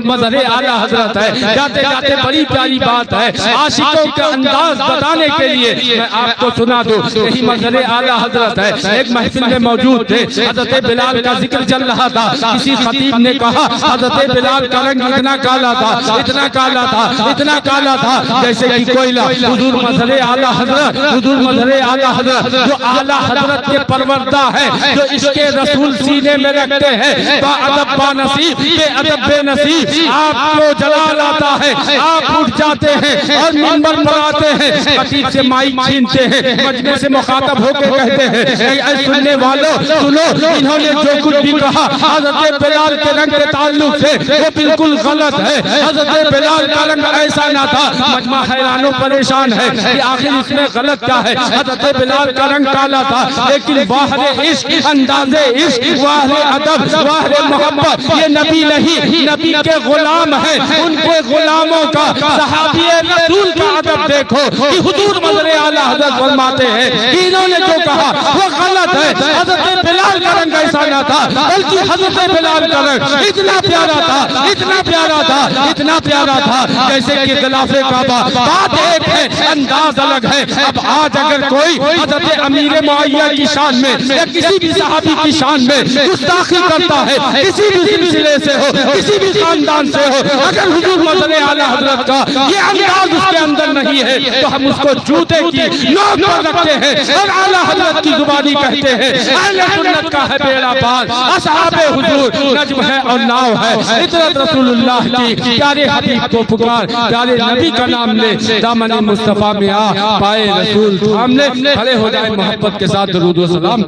مظہر اعلیٰ حضرت ہے۔ جاتے جاتے بڑی پیاری بات ہے، عاشقوں کا انداز بتانے کے لیے میں آپ کو سنا دوں، یہی مظہر اعلیٰ حضرت ہے۔ ایک محفل میں موجود تھے، حضرت بلال کا ذکر چل رہا تھا، کسی خطیب نے کہا حضرت بلال کا رنگ اتنا کالا تھا، اتنا کالا تھا، اتنا کالا تھا جیسے کہ کوئلہ۔ حضور مظہر اعلیٰ حضرت، حضور مظہر اعلیٰ حضرت جو اعلیٰ حضرت کے پروردہ ہے، جو عشق رسول سینے میں رکھتے ہیں، با ادب با نصیب، بے ادب بے نصیب، آپ کو جلال آتا ہے، آپ اٹھ جاتے ہیں اور منبر پر آتے ہیں، خطیب سے مائک چھینتے ہیں، مجمع سے مخاطب ہو کے کہتے ہیں اے سننے والوں سنو، انہوں نے جو کچھ بھی کہا حضرت بلال کے رنگ کے تعلق سے وہ بالکل غلط ہے، حضرت بلال کا رنگ ایسا نہ تھا۔ مجمع حیران و پریشان ہے کہ آخر اس میں غلط کیا ہے، حضرت بلال کا رنگ کالا تھا لیکن باہر عشق، انداز عشق، واہر ادب، واہر محبت، یہ نبی نہیں، نبی کے غلام ہیں، ان کے غلاموں کا صحابی رسول کا ادب دیکھو کہ حضور مظہر اعلیٰ حضرت فرماتے ہیں کہ انہوں نے جو کہا وہ غلط ہے۔ حضرت بلال کا رنگ ایسا نہ تھا بلکہ حضرت بلال کا رنگ اتنا پیارا تھا، اتنا پیارا تھا، اتنا پیارا تھا جیسے کہ غلاف کعبہ۔ بات ایک ہے، انداز الگ ہے۔ اب آج اگر کوئی حضرت امیر معاویہ کی شان میں یا کسی بھی صحابی کی شان میں گستاخی کرتا ہے، کسی بھی سلسلے سے ہو، کسی بھی خاندان سے ہو، اگر حضور مظہر اعلیٰ حضرت کا یہ انداز اس کے اندر نہیں ہے تو ہم اس کو جوتے کی نوک پر رکھتے ہیں اور اعلیٰ حضرت کی زبانی کہتے ہیں اہل سنت کا ہے بیڑا پار، اصحاب حضور نجم ہے اور ناؤ ہے۔ عطرت رسول اللہ کی، پیارے حبیب کو پکار، پیارے نبی کا نام لے، دامن مصطفیٰ میں آ پائے رسول تھام لے، کھڑے ہو جائے محبت کے ساتھ درود و سلام۔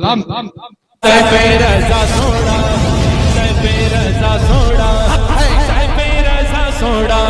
سیفِ رضا سوڑا، سیفِ رضا سوڑا، سیفِ رضا سوڑا،